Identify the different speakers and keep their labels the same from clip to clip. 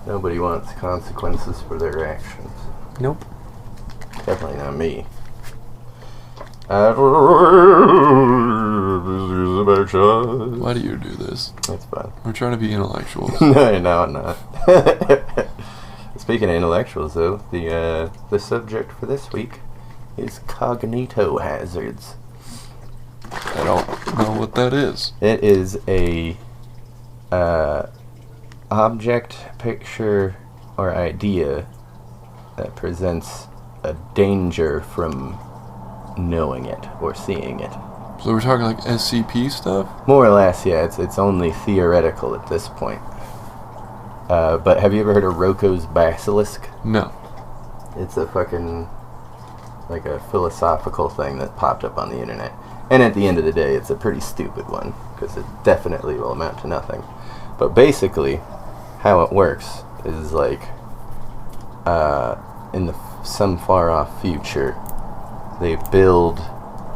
Speaker 1: Nobody wants consequences for their actions.
Speaker 2: Nope.
Speaker 1: Definitely not me.
Speaker 2: Why do you do this?
Speaker 1: That's fine.
Speaker 2: We're trying to be intellectuals.
Speaker 1: No, I'm not. Speaking of intellectuals, though, the subject for this week is Cognitohazards.
Speaker 2: I don't know what that is.
Speaker 1: It is a object, picture, or idea that presents a danger from knowing it or seeing it.
Speaker 2: So we're talking like SCP stuff?
Speaker 1: More or less, yeah. It's only theoretical at this point. But have you ever heard of Rocco's basilisk?
Speaker 2: No.
Speaker 1: It's a fucking, like a philosophical thing that popped up on the internet. And at the end of the day, it's a pretty stupid one, because it definitely will amount to nothing. But basically, how it works is like, in some far off future, they build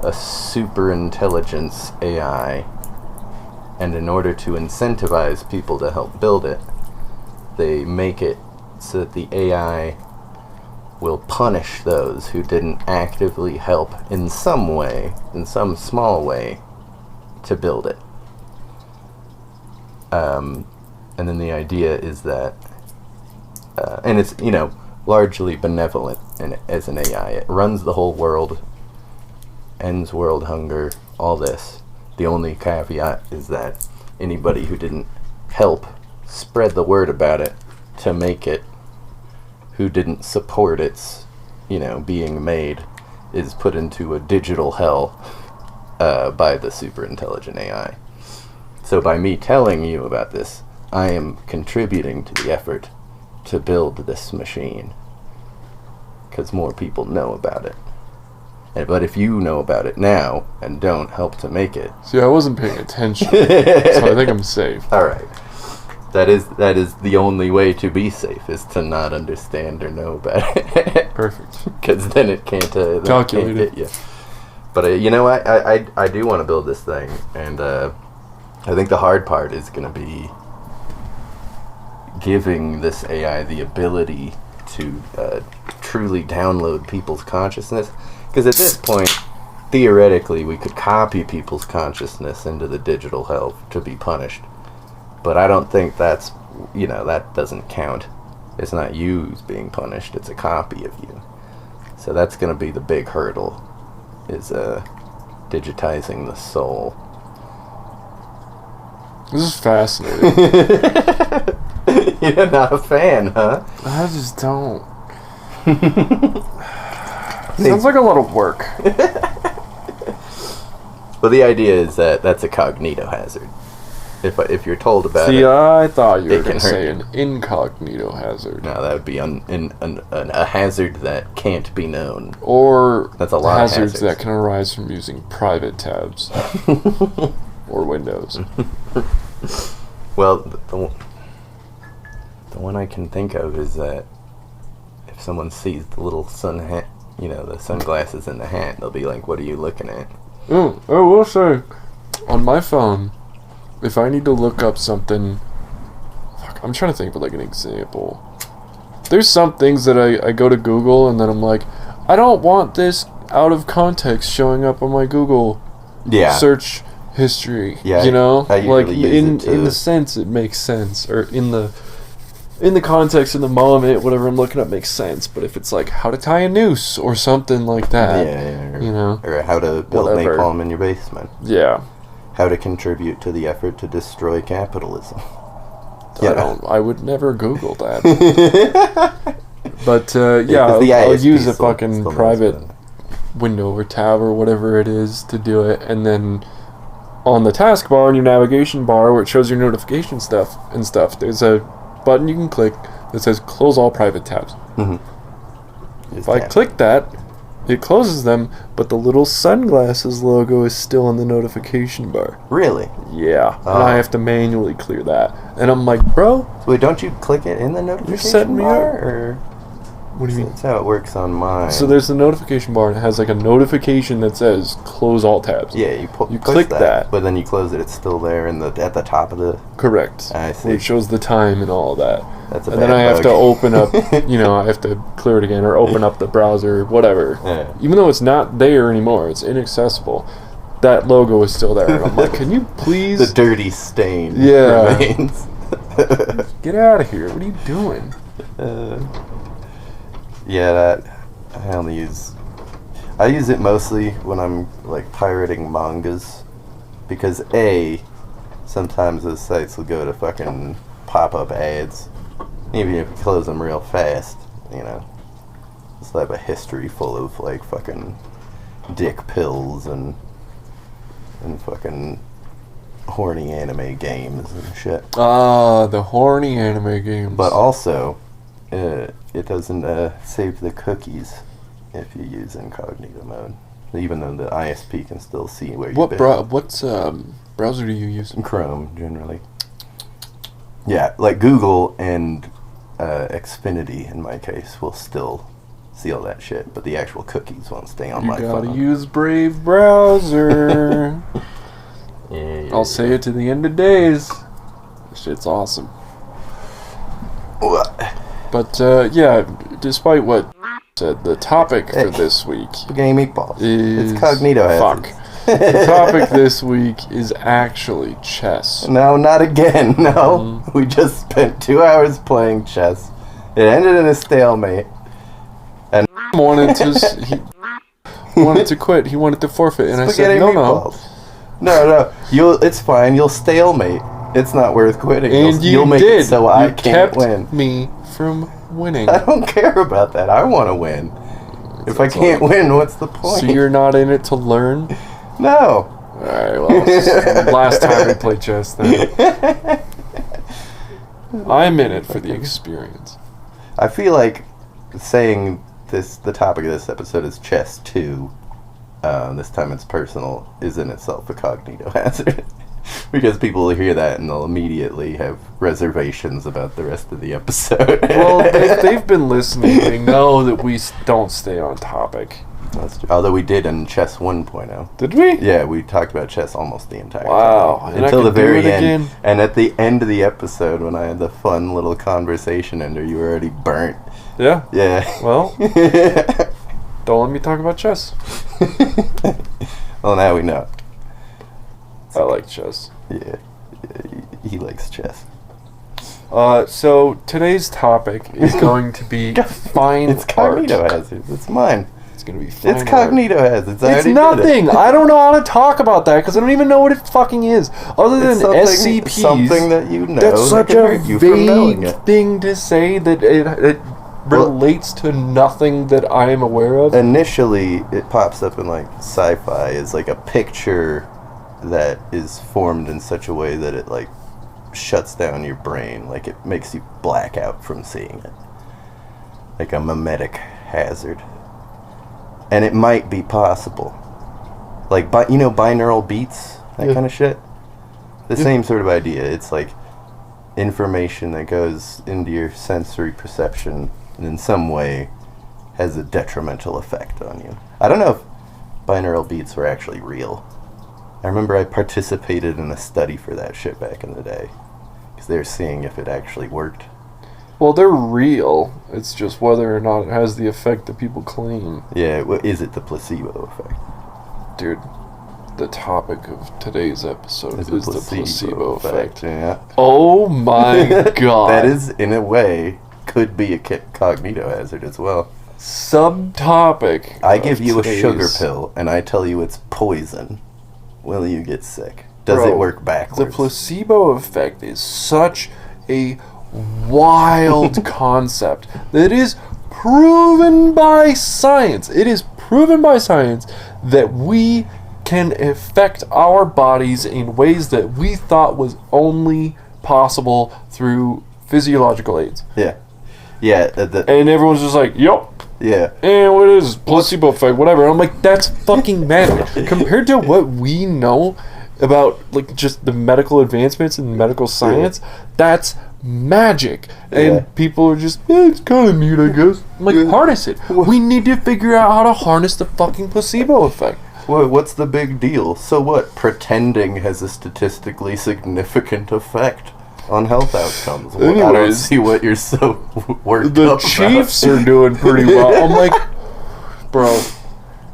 Speaker 1: a super intelligence AI, and in order to incentivize people to help build it, they make it so that the AI will punish those who didn't actively help in some way, in some small way, to build it. And then the idea is that, and it's, largely benevolent as an AI. It runs the whole world, ends world hunger, all this. The only caveat is that anybody who didn't help spread the word about it to make it, who didn't support its, being made, is put into a digital hell by the super intelligent AI. So by me telling you about this, I am contributing to the effort to build this machine, because more people know about it. But if you know about it now and don't help to make it...
Speaker 2: See, I wasn't paying attention, so I think I'm safe.
Speaker 1: Alright. That is the only way to be safe, is to not understand or know about it.
Speaker 2: Perfect.
Speaker 1: Because then it can't...
Speaker 2: calculate
Speaker 1: hit you. But I do want to build this thing, and I think the hard part is going to be giving this AI the ability to truly download people's consciousness. Because at this point, theoretically, we could copy people's consciousness into the digital hell to be punished. But I don't think that's, that doesn't count. It's not you who's being punished, it's a copy of you. So that's going to be the big hurdle, is digitizing the soul.
Speaker 2: This is fascinating.
Speaker 1: You're not a fan, huh?
Speaker 2: I just don't. Sounds like a lot of work.
Speaker 1: Well, the idea is that that's a cognitohazard. If you're told about it...
Speaker 2: See, I thought you were going to say
Speaker 1: you.
Speaker 2: an incognito hazard.
Speaker 1: No, that would be a hazard that can't be known.
Speaker 2: Or
Speaker 1: that's a lot
Speaker 2: hazards
Speaker 1: of hazards
Speaker 2: that can arise from using private tabs. Or Windows.
Speaker 1: Well, the one I can think of is that if someone sees the little sun hat, the sunglasses in the hat, they'll be like, what are you looking at?
Speaker 2: I will say, on my phone, if I need to look up something... I'm trying to think of like an example. There's some things that I go to Google and then I'm like, I don't want this out of context showing up on my Google search history.
Speaker 1: Yeah,
Speaker 2: like in the sense it makes sense, or in the context in the moment, whatever I'm looking up makes sense. But if it's like how to tie a noose or something like that,
Speaker 1: or how to build napalm in your basement, how to contribute to the effort to destroy capitalism.
Speaker 2: I would never Google that. But I'll use a fucking private window or tab or whatever it is to do it, and then on the taskbar in your navigation bar where it shows your notification stuff, there's a button you can click that says close all private tabs. Mm-hmm. If I click that, it closes them, but the little sunglasses logo is still on the notification bar.
Speaker 1: Really?
Speaker 2: Yeah. And I have to manually clear that. And I'm like, bro...
Speaker 1: Wait, don't you click it in the notification
Speaker 2: you're setting me
Speaker 1: bar?
Speaker 2: up.
Speaker 1: Or?
Speaker 2: What do you mean?
Speaker 1: That's how it works on mine.
Speaker 2: So there's the notification bar, and it has like a notification that says close all tabs.
Speaker 1: Yeah, you
Speaker 2: click that,
Speaker 1: but then you close it. It's still there at the top of the.
Speaker 2: Correct.
Speaker 1: I see.
Speaker 2: Where it shows the time and all of that.
Speaker 1: That's a
Speaker 2: and
Speaker 1: bad
Speaker 2: then I have
Speaker 1: bug.
Speaker 2: to open up. I have to clear it again or open up the browser, whatever.
Speaker 1: Yeah.
Speaker 2: Even though it's not there anymore, it's inaccessible. That logo is still there. And I'm like, can you please?
Speaker 1: The dirty stain.
Speaker 2: Yeah.
Speaker 1: Remains.
Speaker 2: Get out of here! What are you doing?
Speaker 1: I use it mostly when I'm like pirating mangas, because sometimes those sites will go to fucking pop-up ads, even if you close them real fast. Just have a history full of like fucking dick pills and fucking horny anime games and shit.
Speaker 2: The horny anime games.
Speaker 1: But also, it doesn't save the cookies if you use incognito mode, even though the ISP can still see where you've been.
Speaker 2: What's browser do you use?
Speaker 1: Chrome, generally. Yeah, like Google and Xfinity, in my case, will still see all that shit, but the actual cookies won't stay on my phone.
Speaker 2: You gotta use Brave browser.
Speaker 1: Yeah.
Speaker 2: I'll say it to the end of days. This shit's awesome. But, despite what said, the topic for this week
Speaker 1: Spaghetti meatballs.
Speaker 2: is...
Speaker 1: It's Cognitohazards.
Speaker 2: Fuck. The topic this week is actually chess.
Speaker 1: No, not again. No. We just spent 2 hours playing chess. It ended in a stalemate. And
Speaker 2: wanted to quit. He wanted to forfeit. And
Speaker 1: Spaghetti
Speaker 2: I said,
Speaker 1: meatballs. No. It's fine. You'll stalemate. It's not worth quitting.
Speaker 2: And
Speaker 1: you'll make
Speaker 2: did.
Speaker 1: it so I can't win.
Speaker 2: Me from winning.
Speaker 1: I don't care about that. I want to win. If I can't win, what's the point?
Speaker 2: So you're not in it to learn?
Speaker 1: No.
Speaker 2: Alright, well, it's the last time we played chess then. I'm in it for the experience.
Speaker 1: I feel like saying the topic of this episode is chess 2, this time it's personal, is in itself a cognitohazard. Because people will hear that and they'll immediately have reservations about the rest of the episode.
Speaker 2: Well, if they've been listening, they know that we don't stay on topic.
Speaker 1: That's true. Although we did in Chess 1.0.
Speaker 2: Did we?
Speaker 1: Yeah, we talked about chess almost the entire
Speaker 2: time.
Speaker 1: Until the very end. Again. And at the end of the episode, when I had the fun little conversation ender, you were already burnt.
Speaker 2: Yeah?
Speaker 1: Yeah.
Speaker 2: Well, don't let me talk about chess.
Speaker 1: Well, now we know.
Speaker 2: I like chess.
Speaker 1: Yeah, he likes chess.
Speaker 2: So today's topic is going to be fine
Speaker 1: It's Cognitohazards. It's mine.
Speaker 2: It's going to be fine
Speaker 1: It's Cognitohazards.
Speaker 2: It's nothing. I don't know how to talk about that because I don't even know what it fucking is. Other than SCPs.
Speaker 1: Something that you know.
Speaker 2: That's such a vague thing to say that it relates to nothing that I am aware of.
Speaker 1: Initially, it pops up in like sci-fi as like a picture that is formed in such a way that it like shuts down your brain, like it makes you black out from seeing it, like a mimetic hazard. And it might be possible, like binaural beats, that kind of shit. The same sort of idea. It's like information that goes into your sensory perception and in some way has a detrimental effect on you. I don't know if binaural beats were actually real. I remember I participated in a study for that shit back in the day, because they were seeing if it actually worked.
Speaker 2: Well, they're real. It's just whether or not it has the effect that people claim.
Speaker 1: Yeah, is it the placebo effect?
Speaker 2: Dude, the topic of today's episode is the placebo effect.
Speaker 1: Yeah.
Speaker 2: Oh my god.
Speaker 1: That is, in a way, could be a cognitohazard as well.
Speaker 2: Subtopic.
Speaker 1: I give you a sugar pill, and I tell you it's poison. Will you get sick? Does it work backwards?
Speaker 2: The placebo effect is such a wild concept that is proven by science. It is proven by science that we can affect our bodies in ways that we thought was only possible through physiological aids.
Speaker 1: Yeah. Yeah.
Speaker 2: And everyone's just like, yup.
Speaker 1: Yeah.
Speaker 2: And what is placebo effect, whatever. And I'm like, that's fucking mad. Compared to what we know about, like, just the medical advancements in medical science, that's magic. And people are just, it's kind of neat, I guess. I'm like, harness it. We need to figure out how to harness the fucking placebo effect.
Speaker 1: Well, what's the big deal? So what? Pretending has a statistically significant effect on health outcomes. Well, I don't see what you're so worked up about.
Speaker 2: The Chiefs are doing pretty well. I'm like, bro,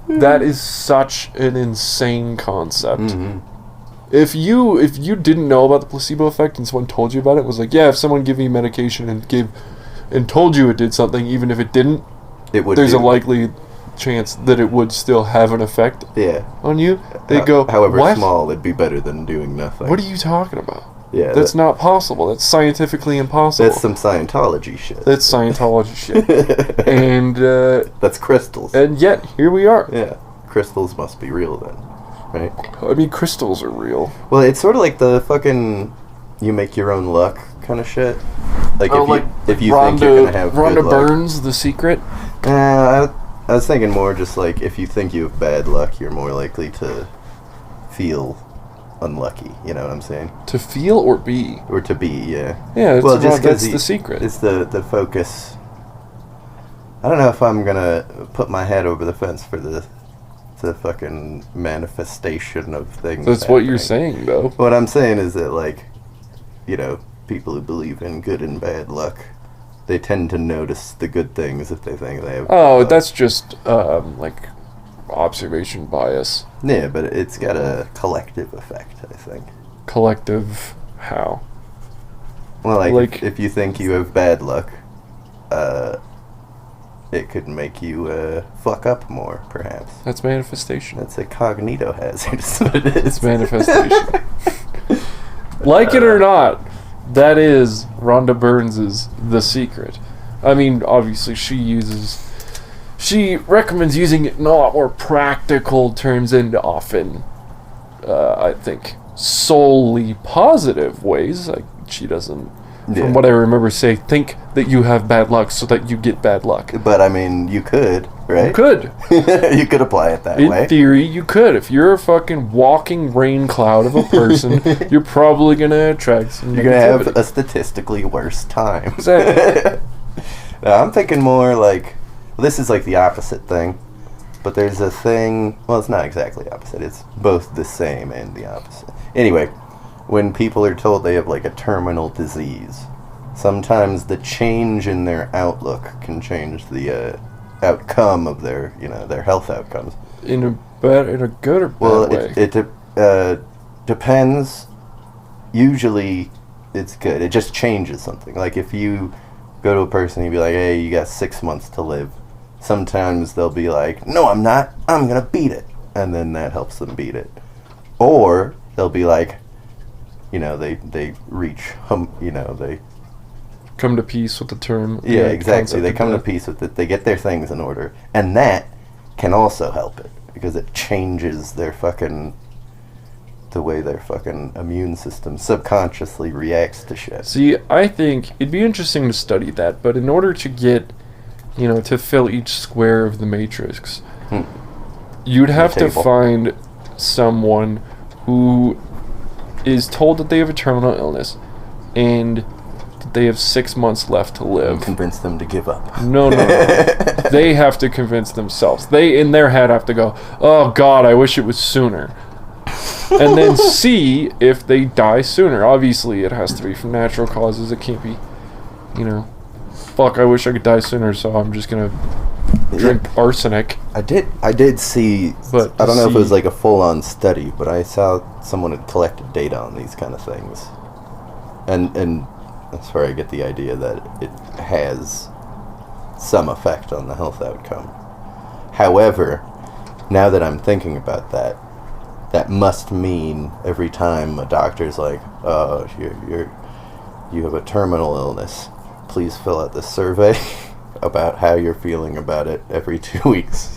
Speaker 2: that is such an insane concept. Mm-hmm. If you didn't know about the placebo effect and someone told you about it, was like, yeah, if someone gave you medication and told you it did something, even if it didn't, there's a likely chance that it would still have an effect on you. They go,
Speaker 1: however
Speaker 2: what?
Speaker 1: Small, it'd be better than doing nothing.
Speaker 2: What are you talking about?
Speaker 1: Yeah,
Speaker 2: that's not possible. That's scientifically impossible.
Speaker 1: That's some Scientology shit.
Speaker 2: That's Scientology shit. And
Speaker 1: that's crystals.
Speaker 2: And yet here we are.
Speaker 1: Yeah, crystals must be real then, right?
Speaker 2: I mean, crystals are real.
Speaker 1: Well, it's sort of like the fucking you make your own luck kind of shit. Like if you think you're gonna have
Speaker 2: Rhonda
Speaker 1: good luck.
Speaker 2: Burns, The Secret.
Speaker 1: I was thinking more just like if you think you have bad luck, you're more likely to feel unlucky. You know what I'm saying?
Speaker 2: To feel or be?
Speaker 1: Or to be, yeah.
Speaker 2: Yeah, that's The Secret.
Speaker 1: It's the focus. I don't know if I'm gonna put my head over the fence for the fucking manifestation of things.
Speaker 2: That's happening. What you're saying, though.
Speaker 1: What I'm saying is that, like, you know, people who believe in good and bad luck, they tend to notice the good things if they think they have.
Speaker 2: Oh, that's just like observation bias.
Speaker 1: Yeah, but it's got a collective effect, I think.
Speaker 2: Collective how?
Speaker 1: Well, like if you think you have bad luck, it could make you fuck up more, perhaps.
Speaker 2: That's manifestation.
Speaker 1: That's a cognitohazard, is what it is. It's manifestation.
Speaker 2: Like it or not, that is Rhonda Burns' The Secret. I mean, obviously she recommends using it in a lot more practical terms and often, I think, solely positive ways. Like, she doesn't, from what I remember, say, think that you have bad luck so that you get bad luck.
Speaker 1: But, I mean, you could, right?
Speaker 2: You could.
Speaker 1: You could apply it that way.
Speaker 2: In theory, you could. If you're a fucking walking rain cloud of a person, you're probably going to attract some
Speaker 1: You're going to have a statistically worse time.
Speaker 2: Exactly.
Speaker 1: Now, I'm thinking more like, well, this is like the opposite thing, but there's a thing, well, it's not exactly opposite. It's both the same and the opposite. Anyway, when people are told they have like a terminal disease, sometimes the change in their outlook can change the outcome of their, their health outcomes.
Speaker 2: In a good or bad way?
Speaker 1: It depends. Usually, it's good. It just changes something. Like if you go to a person and you be like, hey, you got 6 months to live. Sometimes they'll be like, no, I'm not. I'm going to beat it. And then that helps them beat it. Or they'll be like, they reach, they
Speaker 2: come to peace with the term.
Speaker 1: Yeah, exactly. They come to peace with it. They get their things in order. And that can also help it because it changes the way their fucking immune system subconsciously reacts to shit.
Speaker 2: See, I think it'd be interesting to study that, but in order to get, to fill each square of the matrix, you'd have to find someone who is told that they have a terminal illness and that they have 6 months left to live.
Speaker 1: And convince them to give up.
Speaker 2: No. They have to convince themselves. They, in their head, have to go, oh, God, I wish it was sooner. And then see if they die sooner. Obviously, it has to be from natural causes. It can't be, fuck, I wish I could die sooner, so I'm just going to drink arsenic.
Speaker 1: I did see, but I don't know if it was like a full-on study, but I saw someone had collected data on these kind of things. And that's where I get the idea that it has some effect on the health outcome. However, now that I'm thinking about that must mean every time a doctor's like, oh, you have a terminal illness, please fill out this survey about how you're feeling about it every 2 weeks,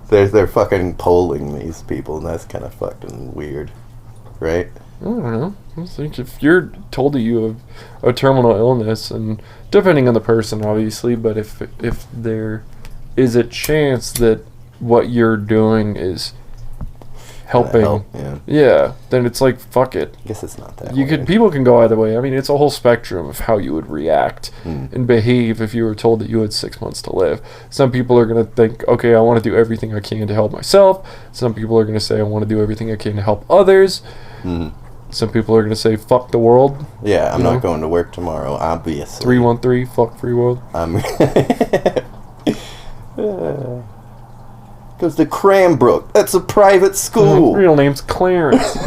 Speaker 1: They're fucking polling these people, and that's kind of fucking weird, right?
Speaker 2: I don't know. I think if you're told that you have a terminal illness, and depending on the person, obviously, but if there is a chance that what you're doing is helping.
Speaker 1: Help,
Speaker 2: Then it's like, fuck it.
Speaker 1: I guess it's not that
Speaker 2: People can go either way. I mean, it's a whole spectrum of how you would react and behave if you were told that you had 6 months to live. Some people are going to think, okay, I want to do everything I can to help myself. Some people are going to say, I want to do everything I can to help others. Some people are going to say, fuck the world.
Speaker 1: Yeah, I'm not going to work tomorrow, obviously.
Speaker 2: 313, fuck free world.
Speaker 1: Goes to Cranbrook. That's a private school.
Speaker 2: Real name's Clarence.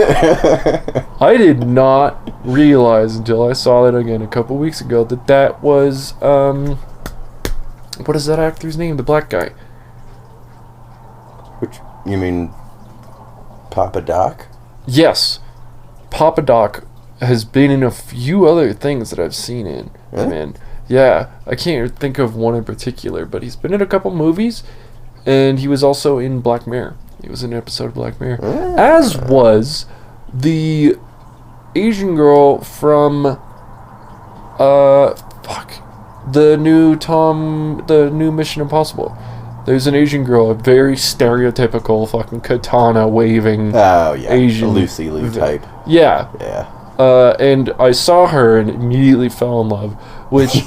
Speaker 2: I did not realize until I saw that again a couple weeks ago that was, what is that actor's name? The black guy.
Speaker 1: Which, you mean Papa Doc?
Speaker 2: Yes. Papa Doc has been in a few other things that I've seen in.
Speaker 1: Really?
Speaker 2: Man. Yeah. I can't think of one in particular, but he's been in a couple movies, and he was also in Black Mirror. He was in an episode of Black Mirror. As was the Asian girl from the new Mission Impossible. There's an Asian girl, a very stereotypical fucking katana waving Asian
Speaker 1: Lucy Liu type.
Speaker 2: Yeah.
Speaker 1: Yeah.
Speaker 2: And I saw her and immediately fell in love, which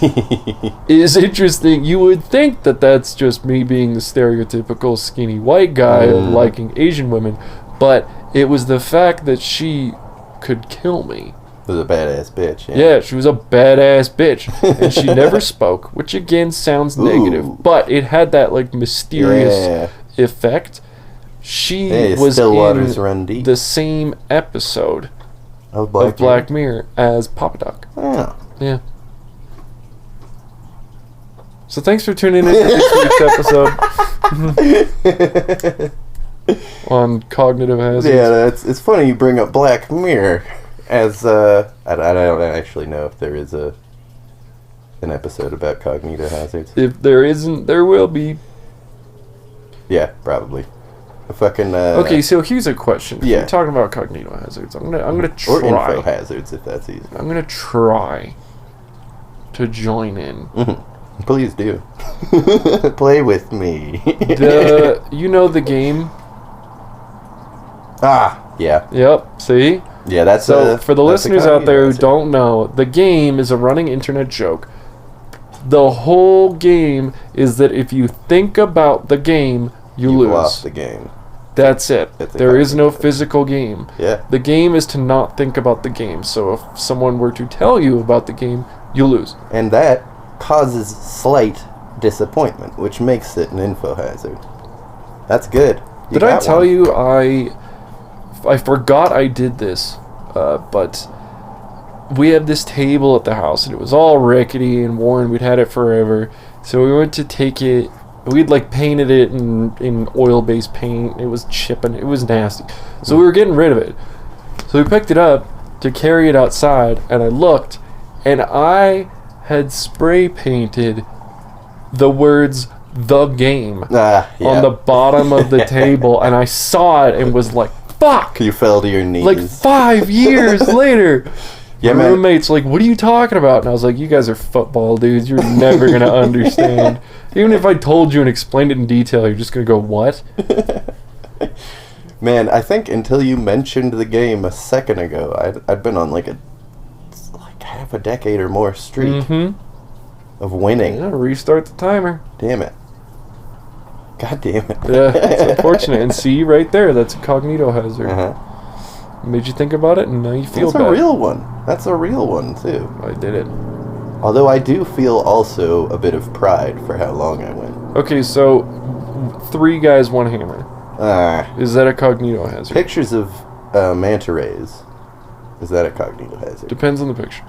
Speaker 2: is interesting. You would think that that's just me being the stereotypical skinny white guy liking Asian women, but it was the fact that she could kill me.
Speaker 1: Was a badass bitch.
Speaker 2: Yeah, she was a badass bitch, and she never spoke, which again sounds negative, but it had that like mysterious effect. She was in the same episode of Black Mirror as Papa Doc.
Speaker 1: Oh.
Speaker 2: Yeah. So thanks for tuning in to this week's episode on Cognitive Hazards.
Speaker 1: Yeah, it's funny you bring up Black Mirror. As I don't actually know if there is an episode about Cognitohazards.
Speaker 2: If there isn't, there will be.
Speaker 1: Yeah, probably. Fucking.
Speaker 2: Okay, so here's a question. If
Speaker 1: yeah.
Speaker 2: you're talking about Cognitohazards, I'm gonna try.
Speaker 1: Or info hazards, if that's easy.
Speaker 2: I'm gonna try to join in.
Speaker 1: Mm-hmm. Please do. Play with me.
Speaker 2: You know the game?
Speaker 1: Ah, yeah.
Speaker 2: Yep. See.
Speaker 1: Yeah, that's
Speaker 2: so. For the listeners out there who don't know, the game is a running internet joke. The whole game is that if you think about the game, you lose.
Speaker 1: Lost the game.
Speaker 2: That's it. There is no physical game.
Speaker 1: Yeah.
Speaker 2: The game is to not think about the game. So if someone were to tell you about the game, you lose.
Speaker 1: And that causes slight disappointment, which makes it an info hazard. That's good.
Speaker 2: Did I tell you I forgot I did this, but we have this table at the house, and it was all rickety and worn. We'd had it forever. So we went to take it. We'd like painted it in oil-based paint. It was chipping. It was nasty. So we were getting rid of it. So we picked it up to carry it outside, and I looked, and I had spray painted the words "the game" on the bottom of the table, and I saw it and was like, fuck!
Speaker 1: You fell to your knees.
Speaker 2: Like 5 years later. My roommate's like, what are you talking about? And I was like, you guys are football dudes. You're never going to understand. Even if I told you and explained it in detail, you're just going to go, what?
Speaker 1: Man, I think until you mentioned the game a second ago, I'd been on like half a decade or more streak of winning.
Speaker 2: Yeah, restart the timer.
Speaker 1: Damn it. God damn it.
Speaker 2: Yeah, it's unfortunate. And see, right there, that's a Cognitohazard. Made you think about it, and now you feel bad.
Speaker 1: That's a real one. That's a real one, too.
Speaker 2: I did it.
Speaker 1: Although I do feel also a bit of pride for how long I went.
Speaker 2: Okay, so 3 guys, 1 hammer. Is that a Cognitohazard?
Speaker 1: Pictures of manta rays. Is that a Cognitohazard?
Speaker 2: Depends on the picture.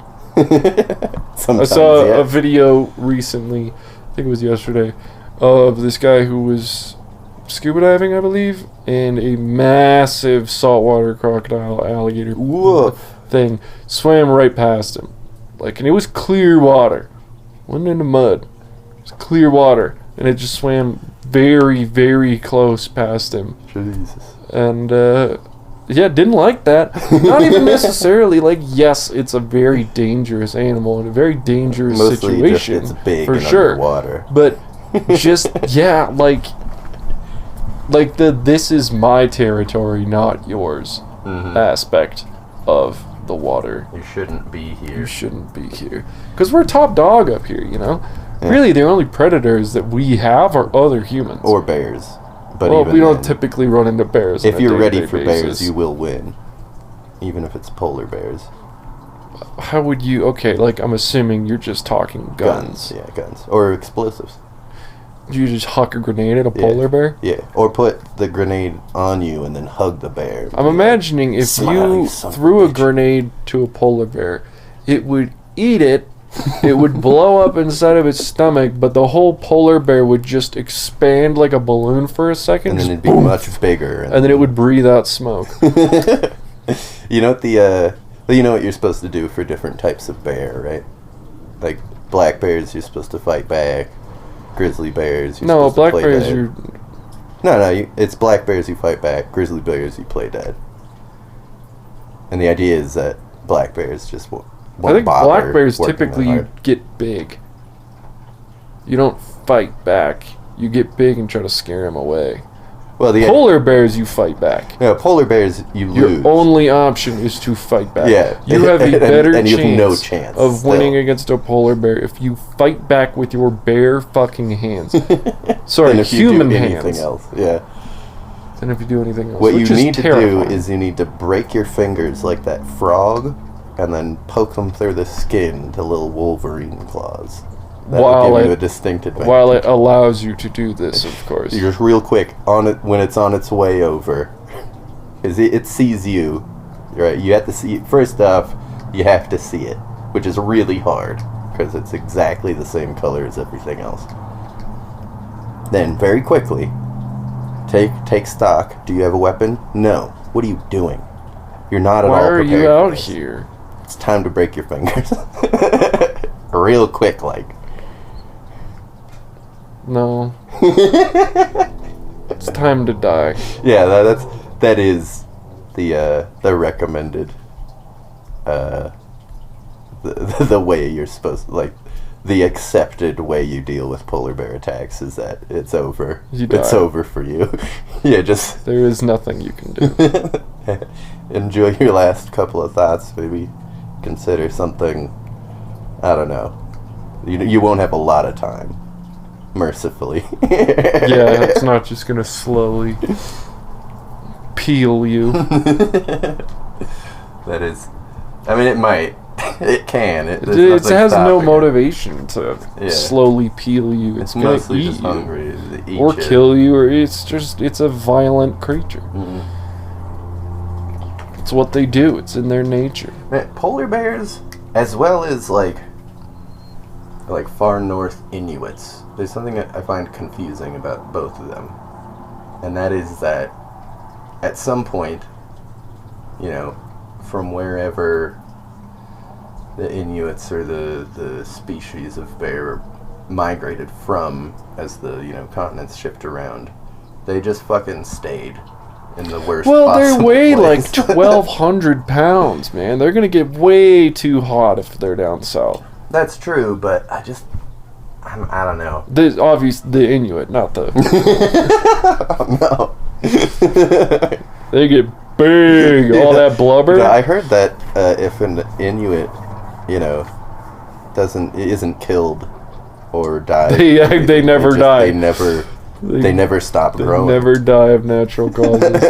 Speaker 1: Sometimes,
Speaker 2: I saw a video recently, I think it was yesterday, of this guy who was scuba diving, I believe, and a massive saltwater crocodile alligator thing swam right past him. And it was clear water. Wasn't in the mud. It was clear water. And it just swam very, very close past him.
Speaker 1: Jesus.
Speaker 2: And, didn't like that. Not even necessarily yes, it's a very dangerous animal in a very dangerous situation.
Speaker 1: Just it's big
Speaker 2: for
Speaker 1: and
Speaker 2: sure.
Speaker 1: underwater.
Speaker 2: But just, like the "this is my territory, not yours" aspect of the water.
Speaker 1: You shouldn't be here.
Speaker 2: You shouldn't be here. Because we're top dog up here, you know? Yeah. Really, the only predators that we have are other humans.
Speaker 1: Or bears. But
Speaker 2: well,
Speaker 1: even
Speaker 2: we don't typically run into bears.
Speaker 1: If you're ready for bears, you will win. Even if it's polar bears.
Speaker 2: How would you... Okay, like, I'm assuming you're just talking guns.
Speaker 1: Yeah, guns. Or explosives.
Speaker 2: You just huck a grenade at a polar bear?
Speaker 1: Yeah, or put the grenade on you and then hug the bear.
Speaker 2: I'm imagining if you threw a grenade to a polar bear, it would eat it, it would blow up inside of its stomach, but the whole polar bear would just expand like a balloon for a second.
Speaker 1: And then it'd be much bigger.
Speaker 2: And then it would breathe out smoke.
Speaker 1: You know what you know what you're supposed to do for different types of bear, right? Like black bears, you're supposed to fight back. Grizzly bears.
Speaker 2: No, black bears.
Speaker 1: It's black bears you fight back. Grizzly bears you play dead. And the idea is that black bears just won't
Speaker 2: I think black bears typically
Speaker 1: you
Speaker 2: get big. You don't fight back. You get big and try to scare them away.
Speaker 1: Well,
Speaker 2: polar bears you fight back.
Speaker 1: Yeah, polar bears you lose.
Speaker 2: Your only option is to fight back.
Speaker 1: Yeah,
Speaker 2: you have a better
Speaker 1: and
Speaker 2: chance,
Speaker 1: you have no chance
Speaker 2: of winning against a polar bear if you fight back with your bare fucking hands. Sorry, human hands.
Speaker 1: Anything else, yeah.
Speaker 2: Than if you do anything else.
Speaker 1: What you need to do is you need to break your fingers like that frog, and then poke them through the skin to little Wolverine claws. That'll give you a distinct advantage.
Speaker 2: While it allows you to do this, of course.
Speaker 1: You're just real quick on it when it's on its way over, because it sees you, right? You have to see it. First off, you have to see it, which is really hard because it's exactly the same color as everything else. Then very quickly, take stock. Do you have a weapon? No. What are you doing? You're not at all prepared.
Speaker 2: Why are you out here?
Speaker 1: It's time to break your fingers, real quick, like.
Speaker 2: No. It's time to die.
Speaker 1: Yeah, that is the recommended the way you're supposed to, like, the accepted way you deal with polar bear attacks is that it's over. It's over for you. Yeah, just
Speaker 2: there is nothing you can do.
Speaker 1: Enjoy your last couple of thoughts. Maybe consider something. I don't know. You won't have a lot of time. Mercifully.
Speaker 2: Yeah, it's not just gonna slowly peel you.
Speaker 1: That is, I mean, it might. It can. It
Speaker 2: has no motivation to slowly peel you. It's gonna
Speaker 1: mostly
Speaker 2: eat
Speaker 1: just
Speaker 2: you,
Speaker 1: hungry,
Speaker 2: or kill you, or it's a violent creature.
Speaker 1: Mm-hmm.
Speaker 2: It's what they do. It's in their nature.
Speaker 1: Man, polar bears, as well as like far north Inuits. There's something I find confusing about both of them, and that is that at some point, you know, from wherever the Inuits or the species of bear migrated from as the, you know, continents shift around, they just fucking stayed in the worst
Speaker 2: they're way
Speaker 1: place.
Speaker 2: like 1,200 pounds, man. They're gonna get way too hot if they're down south.
Speaker 1: That's true, but I don't know.
Speaker 2: The Inuit, not the...
Speaker 1: Oh, no.
Speaker 2: They get big, all that blubber.
Speaker 1: I heard that if an Inuit, you know, isn't killed or dies,
Speaker 2: they never die.
Speaker 1: They never stop growing.
Speaker 2: They never die of natural causes.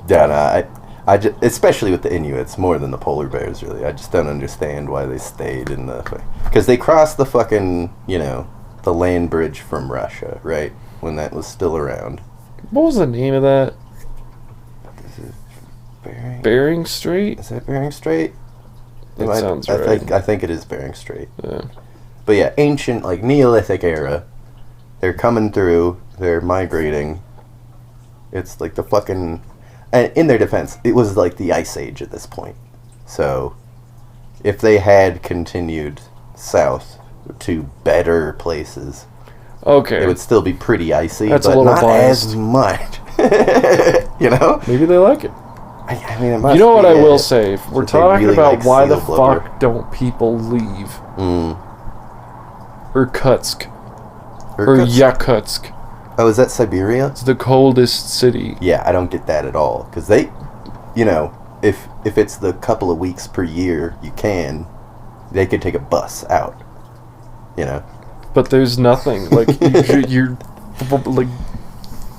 Speaker 1: Yeah, no, I just, especially with the Inuits, more than the polar bears, really. I just don't understand why they stayed in the... Because they crossed the fucking, you know, the land bridge from Russia, right? When that was still around.
Speaker 2: What was the name of that?
Speaker 1: Is it
Speaker 2: Bering Strait?
Speaker 1: Is that Bering Strait?
Speaker 2: That sounds right.
Speaker 1: I think it is Bering Strait.
Speaker 2: Yeah.
Speaker 1: But yeah, ancient, like, Neolithic era. They're coming through. They're migrating. It's like the fucking... And in their defense, it was like the Ice Age at this point. So, if they had continued south to better places,
Speaker 2: okay,
Speaker 1: it would still be pretty icy,
Speaker 2: That's
Speaker 1: but
Speaker 2: a little
Speaker 1: not
Speaker 2: biased.
Speaker 1: as much. You know?
Speaker 2: Maybe they like it.
Speaker 1: I mean, it must
Speaker 2: you know what
Speaker 1: be
Speaker 2: I will say? If we're talking
Speaker 1: really
Speaker 2: about
Speaker 1: like
Speaker 2: why the
Speaker 1: seal blubber.
Speaker 2: fuck don't people leave?
Speaker 1: Mm.
Speaker 2: Irkutsk. Or Yakutsk.
Speaker 1: Oh, is that Siberia?
Speaker 2: It's the coldest city.
Speaker 1: Yeah, I don't get that at all. Because they, you know, if it's the couple of weeks per year they could take a bus out. You know?
Speaker 2: But there's nothing. Like, you're like,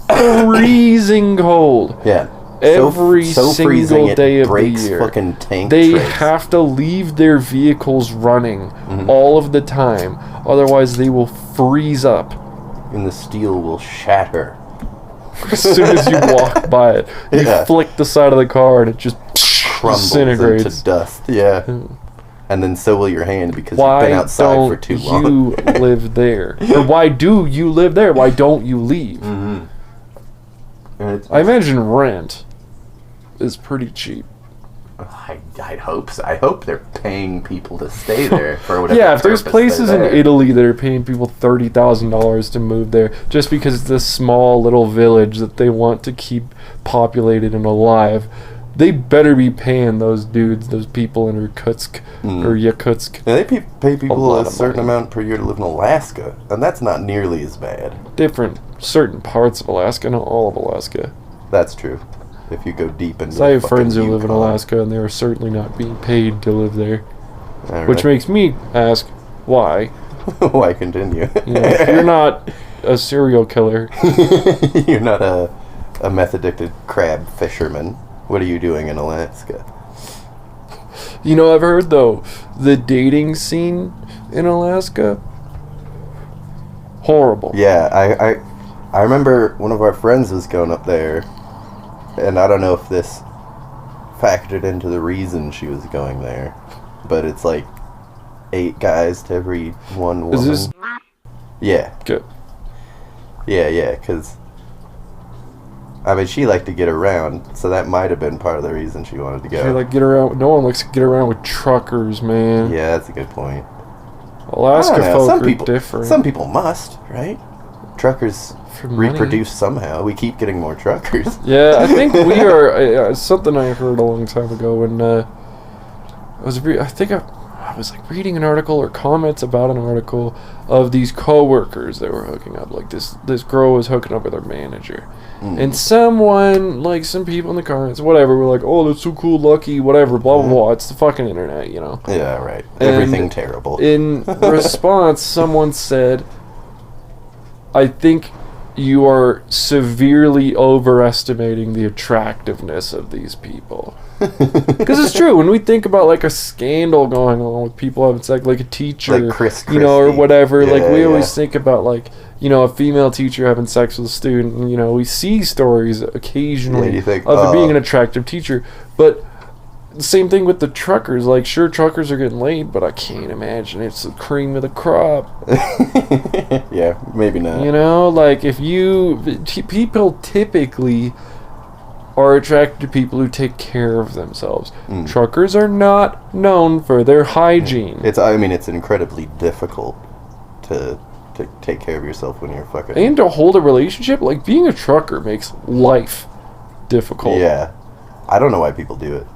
Speaker 2: freezing cold.
Speaker 1: Yeah.
Speaker 2: Every single day of the year.
Speaker 1: Fucking tank
Speaker 2: they
Speaker 1: trays.
Speaker 2: have to leave their vehicles running all of the time. Otherwise, they will freeze up.
Speaker 1: And the steel will shatter.
Speaker 2: As soon as you walk by it, you flick the side of the car and it just
Speaker 1: crumbles
Speaker 2: disintegrates
Speaker 1: into dust. Yeah. And then so will your hand because
Speaker 2: why
Speaker 1: you've been outside for too long.
Speaker 2: You live there? Or why do you live there? Why don't you leave? I imagine rent is pretty cheap.
Speaker 1: I hope so. I hope they're paying people to stay there for whatever.
Speaker 2: Yeah, if there's places in Italy that are paying people $30,000 to move there just because it's this small little village that they want to keep populated and alive, they better be paying those dudes, those people in Irkutsk or Yakutsk.
Speaker 1: Yeah, they pay people a certain amount per year to live in Alaska, and that's not nearly as bad.
Speaker 2: Certain parts of Alaska, not all of Alaska.
Speaker 1: That's true. If you go deep into
Speaker 2: I have friends who live in Alaska, and they are certainly not being paid to live there.
Speaker 1: Right.
Speaker 2: Which makes me ask, why?
Speaker 1: Why continue?
Speaker 2: You're not a serial killer.
Speaker 1: You're not a meth-addicted crab fisherman. What are you doing in Alaska?
Speaker 2: You know, I've heard, though, the dating scene in Alaska, horrible.
Speaker 1: Yeah, I remember one of our friends was going up there, and I don't know if this factored into the reason she was going there, but it's like 8 guys to every 1 woman.
Speaker 2: Is this?
Speaker 1: Yeah.
Speaker 2: Good.
Speaker 1: Yeah, because, I mean, she liked to get around, so that might have been part of the reason she wanted to go.
Speaker 2: No one likes to get around with truckers, man.
Speaker 1: Yeah, that's a good point.
Speaker 2: Alaska folk are different.
Speaker 1: Some people must, right? Truckers reproduce somehow. We keep getting more truckers.
Speaker 2: Yeah, I think we are. Something I heard a long time ago when I was like reading an article or comments about an article of these co-workers that were hooking up. Like this girl was hooking up with her manager, and someone, like some people in the comments, whatever, were like, "Oh, that's so cool, lucky, whatever, blah blah blah." It's the fucking internet, you know.
Speaker 1: Yeah, right. Everything terrible.
Speaker 2: In response, someone said, "I think you are severely overestimating the attractiveness of these people." Because it's true. When we think about like a scandal going on with people having sex, like a teacher,
Speaker 1: like Chris Christie,
Speaker 2: or whatever, like we always think about like, a female teacher having sex with a student, and we see stories occasionally of it being an attractive teacher. But the same thing with the truckers. Like, sure, truckers are getting laid, but I can't imagine it's the cream of the crop.
Speaker 1: Yeah, maybe not.
Speaker 2: Like if people typically are attracted to people who take care of themselves. Truckers are not known for their hygiene.
Speaker 1: It's incredibly difficult to take care of yourself when you're fucking...
Speaker 2: And to hold a relationship, like being a trucker makes life difficult.
Speaker 1: Yeah. I don't know why people do it,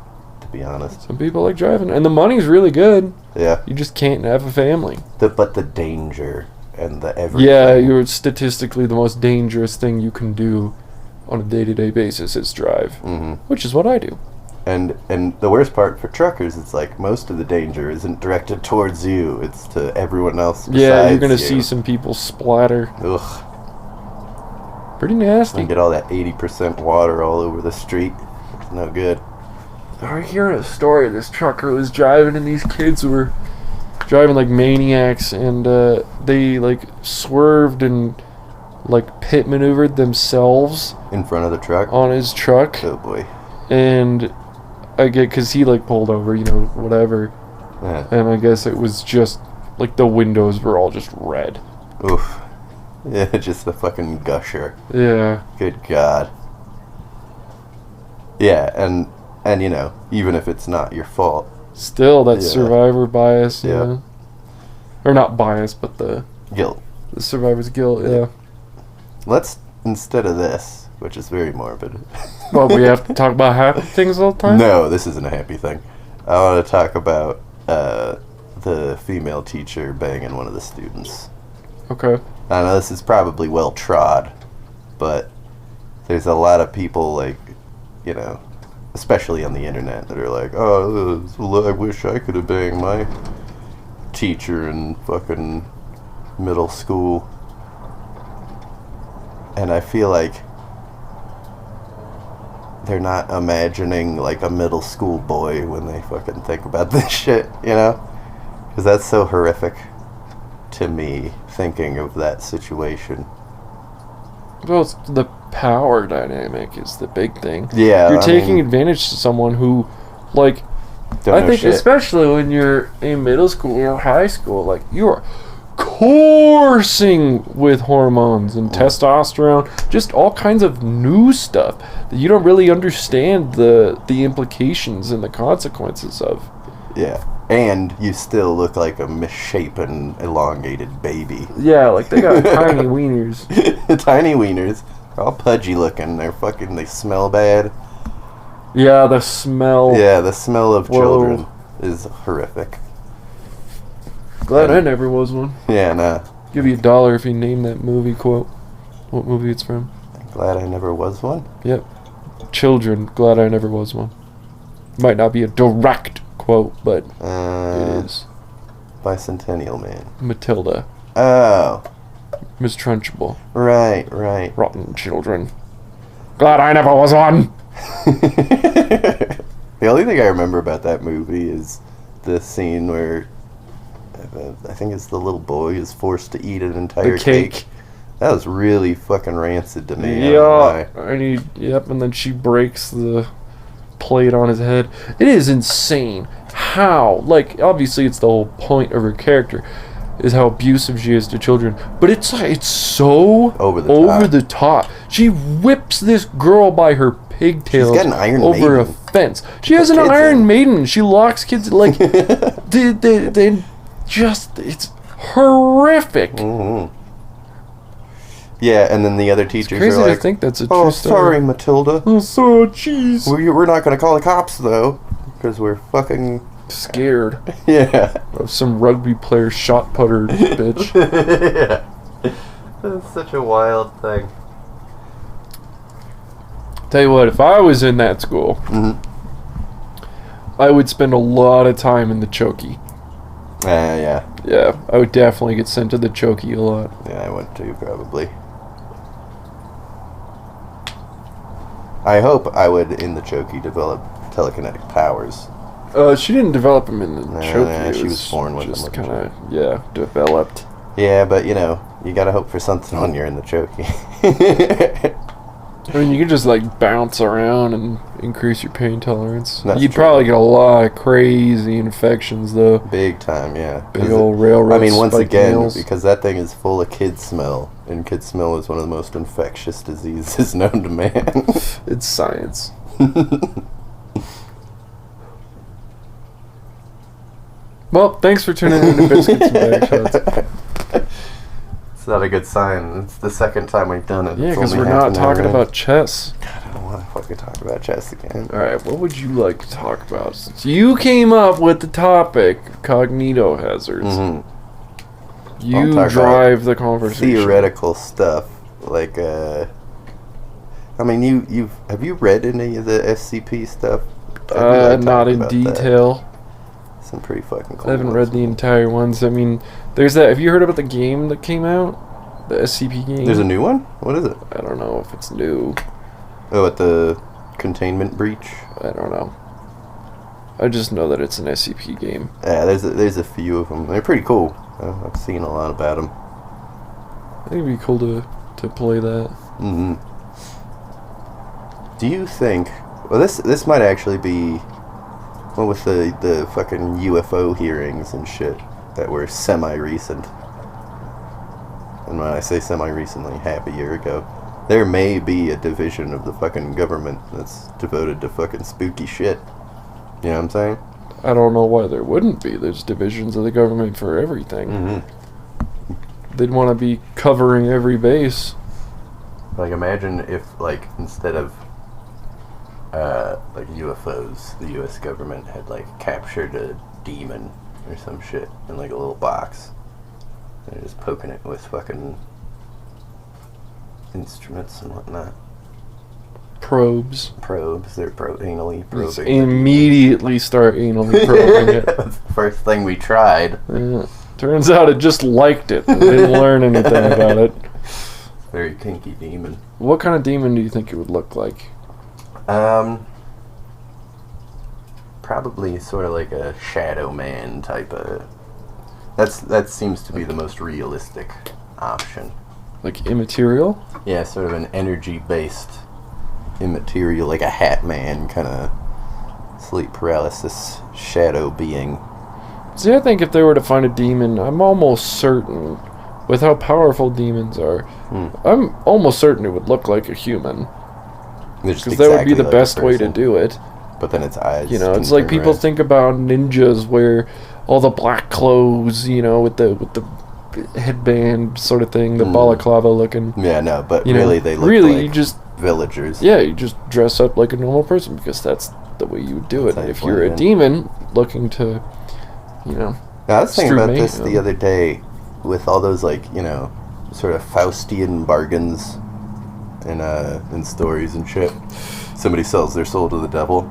Speaker 1: to be honest.
Speaker 2: Some people like driving, and the money's really good.
Speaker 1: Yeah.
Speaker 2: You just can't have a family.
Speaker 1: But the danger and the everything.
Speaker 2: Yeah, you're statistically the most dangerous thing you can do on a day-to-day basis is drive, which is what I do.
Speaker 1: And the worst part for truckers, it's like most of the danger isn't directed towards you; it's to everyone else.
Speaker 2: Yeah, you're gonna see some people splatter.
Speaker 1: Ugh,
Speaker 2: pretty nasty.
Speaker 1: And get all that 80% water all over the street. It's no good.
Speaker 2: I hear a story. This trucker was driving, and these kids were driving like maniacs, and they like swerved and like pit maneuvered themselves
Speaker 1: in front of the truck
Speaker 2: on his truck.
Speaker 1: Oh boy.
Speaker 2: And I get, because he like pulled over, whatever, and I guess it was just like the windows were all just red.
Speaker 1: Oof. Yeah, just a fucking gusher.
Speaker 2: Yeah.
Speaker 1: Good God. Yeah, and even if it's not your fault,
Speaker 2: still that's survivor bias.
Speaker 1: Yeah.
Speaker 2: Or not bias, but the
Speaker 1: guilt.
Speaker 2: The survivor's guilt. Yeah.
Speaker 1: Let's, instead of this, which is very morbid.
Speaker 2: Well, we have to talk about happy things all the time?
Speaker 1: No, this isn't a happy thing. I want to talk about the female teacher banging one of the students.
Speaker 2: Okay.
Speaker 1: I know this is probably well trod, but there's a lot of people, like, you know, especially on the internet, that are like, oh, I wish I could have banged my teacher in fucking middle school. And I feel like they're not imagining, like, a middle school boy when they fucking think about this shit, you know? Because that's so horrific to me, thinking of that situation.
Speaker 2: Well, it's the power dynamic is the big thing.
Speaker 1: Yeah,
Speaker 2: you're taking advantage to someone who, like, I think especially when you're in middle school or high school, like, you're coursing with hormones and testosterone, just all kinds of new stuff that you don't really understand the implications and the consequences of.
Speaker 1: Yeah. And you still look like a misshapen, elongated baby.
Speaker 2: Yeah, like they got tiny wieners.
Speaker 1: Tiny wieners. They're all pudgy looking. They smell bad.
Speaker 2: Yeah, the smell.
Speaker 1: Yeah, the smell of children is horrific.
Speaker 2: Glad I never was one.
Speaker 1: Yeah, nah.
Speaker 2: Give you $1 if you name that movie quote. What movie it's from.
Speaker 1: Glad I never was one?
Speaker 2: Yep. Children, glad I never was one. Might not be a direct quote, but it is.
Speaker 1: Bicentennial Man.
Speaker 2: Matilda.
Speaker 1: Oh.
Speaker 2: Miss Trunchbull.
Speaker 1: Right.
Speaker 2: Rotten children. Glad I never was one.
Speaker 1: The only thing I remember about that movie is the scene where I think it's the little boy is forced to eat an entire cake. That was really fucking rancid to me.
Speaker 2: Yeah, and then she breaks the plate on his head. It is insane how, like, obviously it's the whole point of her character is how abusive she is to children, but it's so over the top. She whips this girl by her pigtails over a fence. She has an Iron Maiden. She locks kids, like, they just, it's horrific.
Speaker 1: Mm-hmm. Yeah, and then the other teachers
Speaker 2: are like, I think that's a true story.
Speaker 1: Sorry, Matilda.
Speaker 2: Oh, so jeez.
Speaker 1: We're not going to call the cops, though, because we're fucking
Speaker 2: scared.
Speaker 1: Yeah.
Speaker 2: Of some rugby player shot putter bitch.
Speaker 1: Yeah. That's such a wild thing.
Speaker 2: Tell you what, if I was in that school, I would spend a lot of time in the chokey.
Speaker 1: Yeah.
Speaker 2: Yeah, I would definitely get sent to the chokey a lot.
Speaker 1: Yeah, I would too, probably. I hope I would, in the chokey, develop telekinetic powers.
Speaker 2: She didn't develop them in the chokey.
Speaker 1: Yeah, she was born with them.
Speaker 2: Just kind of, developed.
Speaker 1: Yeah, but, you know, you gotta hope for something when you're in the chokey.
Speaker 2: I mean, you can just, like, bounce around and increase your pain tolerance.
Speaker 1: You'd
Speaker 2: probably get a lot of crazy infections, though.
Speaker 1: Big time, yeah.
Speaker 2: Big old railroad.
Speaker 1: I mean, once again,
Speaker 2: nails.
Speaker 1: because that thing is full of kid smell, and kid smell is one of the most infectious diseases known to man.
Speaker 2: It's science. Well, thanks for tuning in to Biscuits and Backshots.
Speaker 1: It's not a good sign. It's the second time we've done it.
Speaker 2: Yeah, because we're not talking about chess.
Speaker 1: God, I don't want to fucking talk about chess again.
Speaker 2: Alright, what would you like to talk about? Since you came up with the topic, Cognitohazards. You drive the conversation.
Speaker 1: Theoretical stuff. Like, I mean, have you read any of the SCP stuff?
Speaker 2: Not in detail.
Speaker 1: Some pretty fucking cool
Speaker 2: I haven't read the entire ones. I mean, there's that. Have you heard about the game that came out? The SCP game?
Speaker 1: There's a new one? What is it?
Speaker 2: I don't know if it's new.
Speaker 1: Oh, at the Containment breach?
Speaker 2: I don't know. I just know that it's an SCP game.
Speaker 1: Yeah, there's a few of them. They're pretty cool. I've seen a lot about them.
Speaker 2: I think it'd be cool to play that.
Speaker 1: Mm-hmm. Do you think... Well, this might actually be... Well, with the fucking UFO hearings and shit that were semi-recent. And when I say semi-recently, half a year ago, there may be a division of the fucking government that's devoted to fucking spooky shit. You know what I'm saying?
Speaker 2: I don't know why there wouldn't be. There's divisions of the government for everything.
Speaker 1: Mm-hmm.
Speaker 2: They'd want to be covering every base.
Speaker 1: Like, imagine if, like, instead of like UFOs, the U.S. government had, like, captured a demon or some shit in, like, a little box. And they're just poking it with fucking instruments and whatnot.
Speaker 2: Probes.
Speaker 1: They're anally probing.
Speaker 2: Let's immediately start anally probing it.
Speaker 1: That's the first thing we tried.
Speaker 2: Yeah. Turns out it just liked it. It didn't learn anything about it.
Speaker 1: Very kinky demon.
Speaker 2: What kind of demon do you think it would look like?
Speaker 1: Probably sort of like a shadow man type of... That seems to be the most realistic option.
Speaker 2: Like immaterial?
Speaker 1: Yeah, sort of an energy-based immaterial, like a hat man kind of sleep paralysis shadow being.
Speaker 2: See, I think if they were to find a demon, I'm almost certain, with how powerful demons are, I'm almost certain it would look like a human. Because that would be the best way to do it.
Speaker 1: But then its eyes.
Speaker 2: You know, it's like people think about ninjas wear all the black clothes, you know, with the headband sort of thing, the balaclava looking.
Speaker 1: Yeah, no, but really they look like you just villagers.
Speaker 2: Yeah, you just dress up like a normal person because that's the way you would do it. If you're a demon looking to, you know.
Speaker 1: I was thinking about this the other day with all those, like, you know, sort of Faustian bargains in stories and shit. Somebody sells their soul to the devil.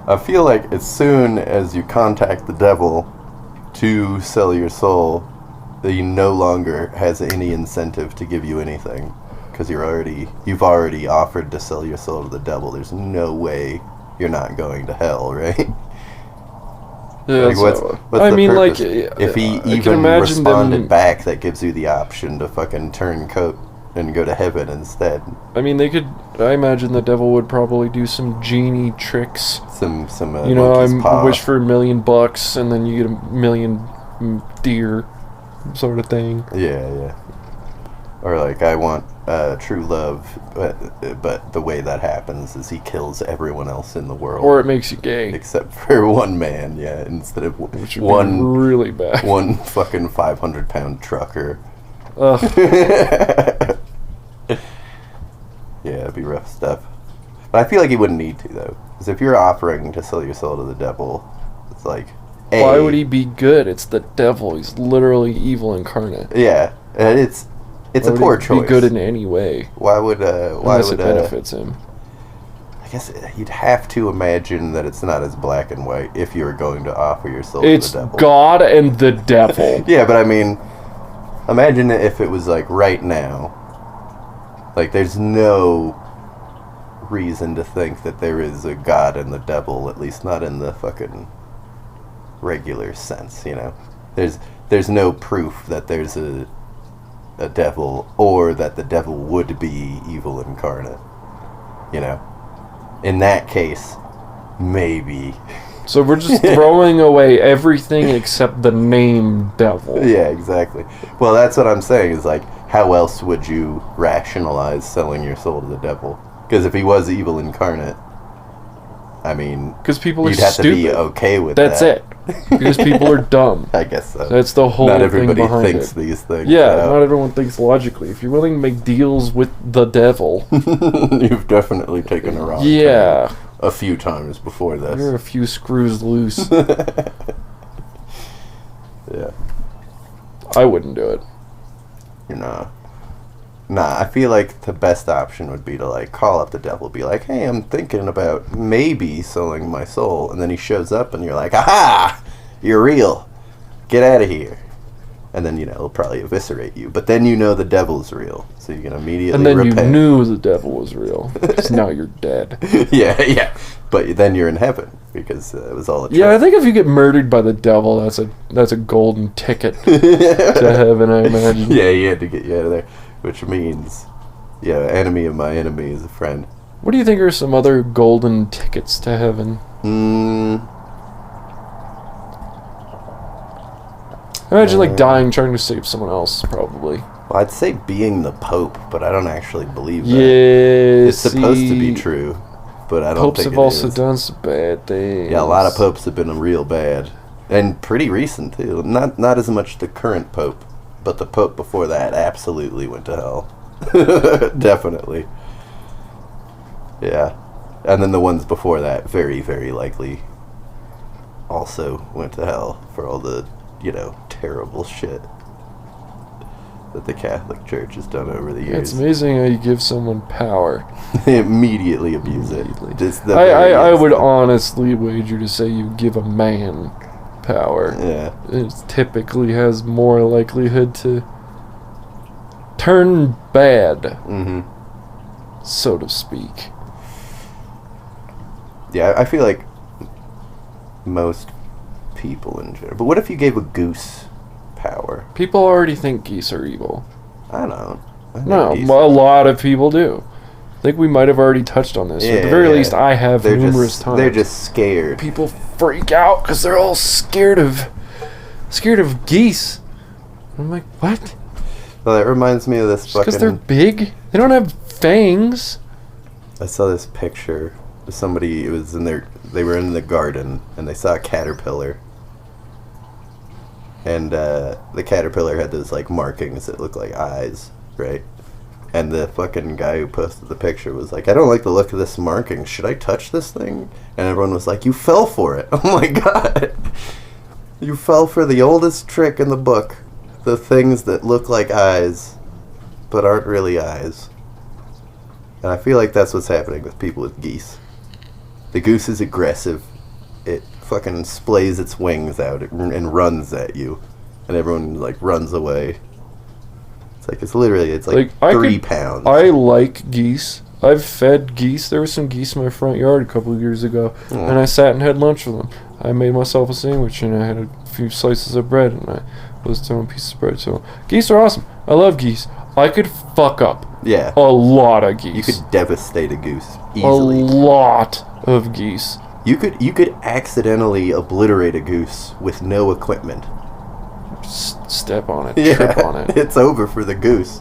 Speaker 1: I feel like as soon as you contact the devil to sell your soul, that he no longer has any incentive to give you anything, because you've already offered to sell your soul to the devil. There's no way you're not going to hell, right?
Speaker 2: Yeah,
Speaker 1: like what's the purpose? If he even responded back, that gives you the option to fucking turn coat and go to heaven instead.
Speaker 2: I mean, I imagine the devil would probably do some genie tricks.
Speaker 1: Some
Speaker 2: you know, I wish for $1 million and then you get 1 million deer, sort of thing.
Speaker 1: Yeah. Or like, I want true love, but the way that happens is he kills everyone else in the world.
Speaker 2: Or it makes you gay.
Speaker 1: Except for one man, yeah, instead of
Speaker 2: which would be really bad.
Speaker 1: One fucking 500-pound trucker.
Speaker 2: Ugh.
Speaker 1: Yeah, it'd be rough stuff. But I feel like he wouldn't need to, though. Because if you're offering to sell your soul to the devil, it's like...
Speaker 2: Why would he be good? It's the devil. He's literally evil incarnate.
Speaker 1: Yeah, and it's a poor choice.
Speaker 2: Be good in any way.
Speaker 1: Why would
Speaker 2: it benefits him?
Speaker 1: I guess you'd have to imagine that it's not as black and white if you were going to offer your soul to the devil.
Speaker 2: It's God and the devil.
Speaker 1: Yeah, but I mean, imagine if it was like right now. Like, there's no reason to think that there is a God and the devil, at least not in the fucking regular sense, you know? There's no proof that there's a devil, or that the devil would be evil incarnate, you know? In that case, maybe.
Speaker 2: So we're just throwing away everything except the name devil.
Speaker 1: Yeah, exactly. Well, that's what I'm saying, is like, how else would you rationalize selling your soul to the devil? Because if he was evil incarnate, I mean,
Speaker 2: because people are
Speaker 1: you'd have
Speaker 2: stupid.
Speaker 1: to be okay with that.
Speaker 2: That's it. Because people are dumb.
Speaker 1: I guess so.
Speaker 2: That's the whole thing behind it.
Speaker 1: Not everybody thinks these things.
Speaker 2: Yeah, not everyone thinks logically. If you're willing to make deals with the devil...
Speaker 1: You've definitely taken a wrong turn a few times before this.
Speaker 2: There are a few screws loose.
Speaker 1: Yeah.
Speaker 2: I wouldn't do it.
Speaker 1: Nah, I feel like the best option would be to, like, call up the devil, be like, hey, I'm thinking about maybe selling my soul, and then he shows up, and you're like, aha! You're real. Get out of here. And then, you know, he'll probably eviscerate you. But then you know the devil's real, so you can immediately repent.
Speaker 2: And then you knew the devil was real, because now you're dead.
Speaker 1: Yeah. But then you're in heaven, because it was all a trick.
Speaker 2: Yeah, I think if you get murdered by the devil, that's a golden ticket to heaven, I imagine.
Speaker 1: Yeah, he had to get you out of there. Which means, yeah, enemy of my enemy is a friend.
Speaker 2: What do you think are some other golden tickets to heaven? Imagine, like, dying trying to save someone else, probably.
Speaker 1: Well, I'd say being the Pope, but I don't actually believe that.
Speaker 2: Yeah,
Speaker 1: it's supposed to be true, but I don't think it is.
Speaker 2: Popes have also done some bad things.
Speaker 1: Yeah, a lot of popes have been real bad. And pretty recent, too. Not as much the current Pope. But the Pope before that absolutely went to hell. Definitely. Yeah. And then the ones before that very, very likely also went to hell for all the, you know, terrible shit. that the Catholic Church has done over the years.
Speaker 2: It's amazing how you give someone power.
Speaker 1: They immediately abuse it.
Speaker 2: I would honestly wager to say you give a man power.
Speaker 1: Yeah.
Speaker 2: It typically has more likelihood to turn bad, so to speak.
Speaker 1: Yeah, I feel like most people in general. But what if you gave a goose power?
Speaker 2: People already think geese are evil.
Speaker 1: I don't.
Speaker 2: No, a lot of people do. I think we might have already touched on this. At the very least, I have numerous times.
Speaker 1: They're just scared.
Speaker 2: People freak out because they're all scared of geese. I'm like, what?
Speaker 1: Well, that reminds me of this fucking...
Speaker 2: Because they're big? They don't have fangs.
Speaker 1: I saw this picture of somebody, they were in the garden, and they saw a caterpillar. And the caterpillar had those, like, markings that look like eyes, right? And the fucking guy who posted the picture was like, I don't like the look of this marking. Should I touch this thing? And everyone was like, you fell for it. Oh my god. You fell for the oldest trick in the book. The things that look like eyes, but aren't really eyes. And I feel like that's what's happening with people with geese. The goose is aggressive. It fucking splays its wings out and runs at you. And everyone, like, runs away. It's like 3 pounds.
Speaker 2: I like geese. I've fed geese. There were some geese in my front yard a couple of years ago. And I sat and had lunch with them. I made myself a sandwich and I had a few slices of bread and I was throwing pieces of bread. So geese are awesome. I love geese. I could fuck up a lot of geese.
Speaker 1: You could devastate a goose easily.
Speaker 2: A lot of geese.
Speaker 1: You could accidentally obliterate a goose with no equipment.
Speaker 2: Step on it, trip on it.
Speaker 1: It's over for the goose.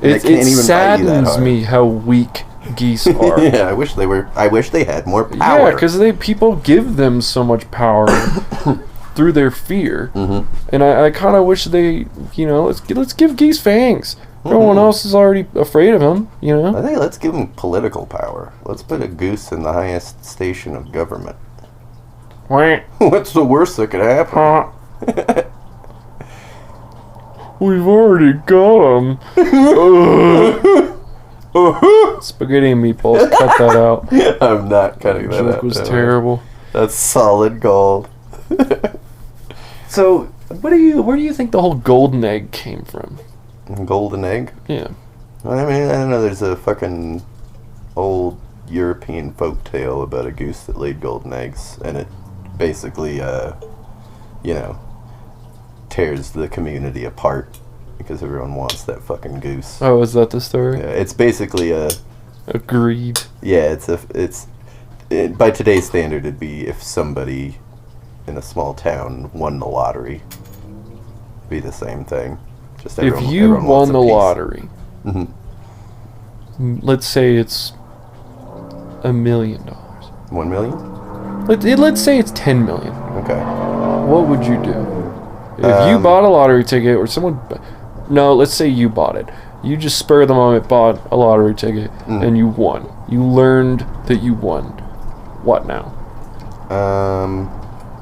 Speaker 2: It saddens me how weak geese are.
Speaker 1: Yeah, I wish they had more power.
Speaker 2: Yeah, because people give them so much power through their fear, and I kind of wish they, let's give geese fangs. Everyone else is already afraid of them,
Speaker 1: I think let's give them political power. Let's put a goose in the highest station of government. What's the worst that could happen?
Speaker 2: We've already got them. Spaghetti and meatballs. Cut that out.
Speaker 1: I'm not cutting that out.
Speaker 2: That was terrible.
Speaker 1: That's solid gold.
Speaker 2: So, where do you think the whole golden egg came from?
Speaker 1: Golden egg?
Speaker 2: Yeah.
Speaker 1: I mean, I don't know. There's a fucking old European folktale about a goose that laid golden eggs, and it basically, tears the community apart because everyone wants that fucking goose.
Speaker 2: Oh, is that the story?
Speaker 1: Yeah, it's basically
Speaker 2: Agreed.
Speaker 1: Yeah, by today's standard, it'd be if somebody in a small town won the lottery. It'd be the same thing. Just
Speaker 2: if you won the lottery, let's say it's $1 million.
Speaker 1: 1 million?
Speaker 2: Let's say it's 10 million.
Speaker 1: Okay.
Speaker 2: What would you do? If you bought a lottery ticket or someone... No, let's say you bought it. You just spur of the moment bought a lottery ticket and you won. You learned that you won. What now?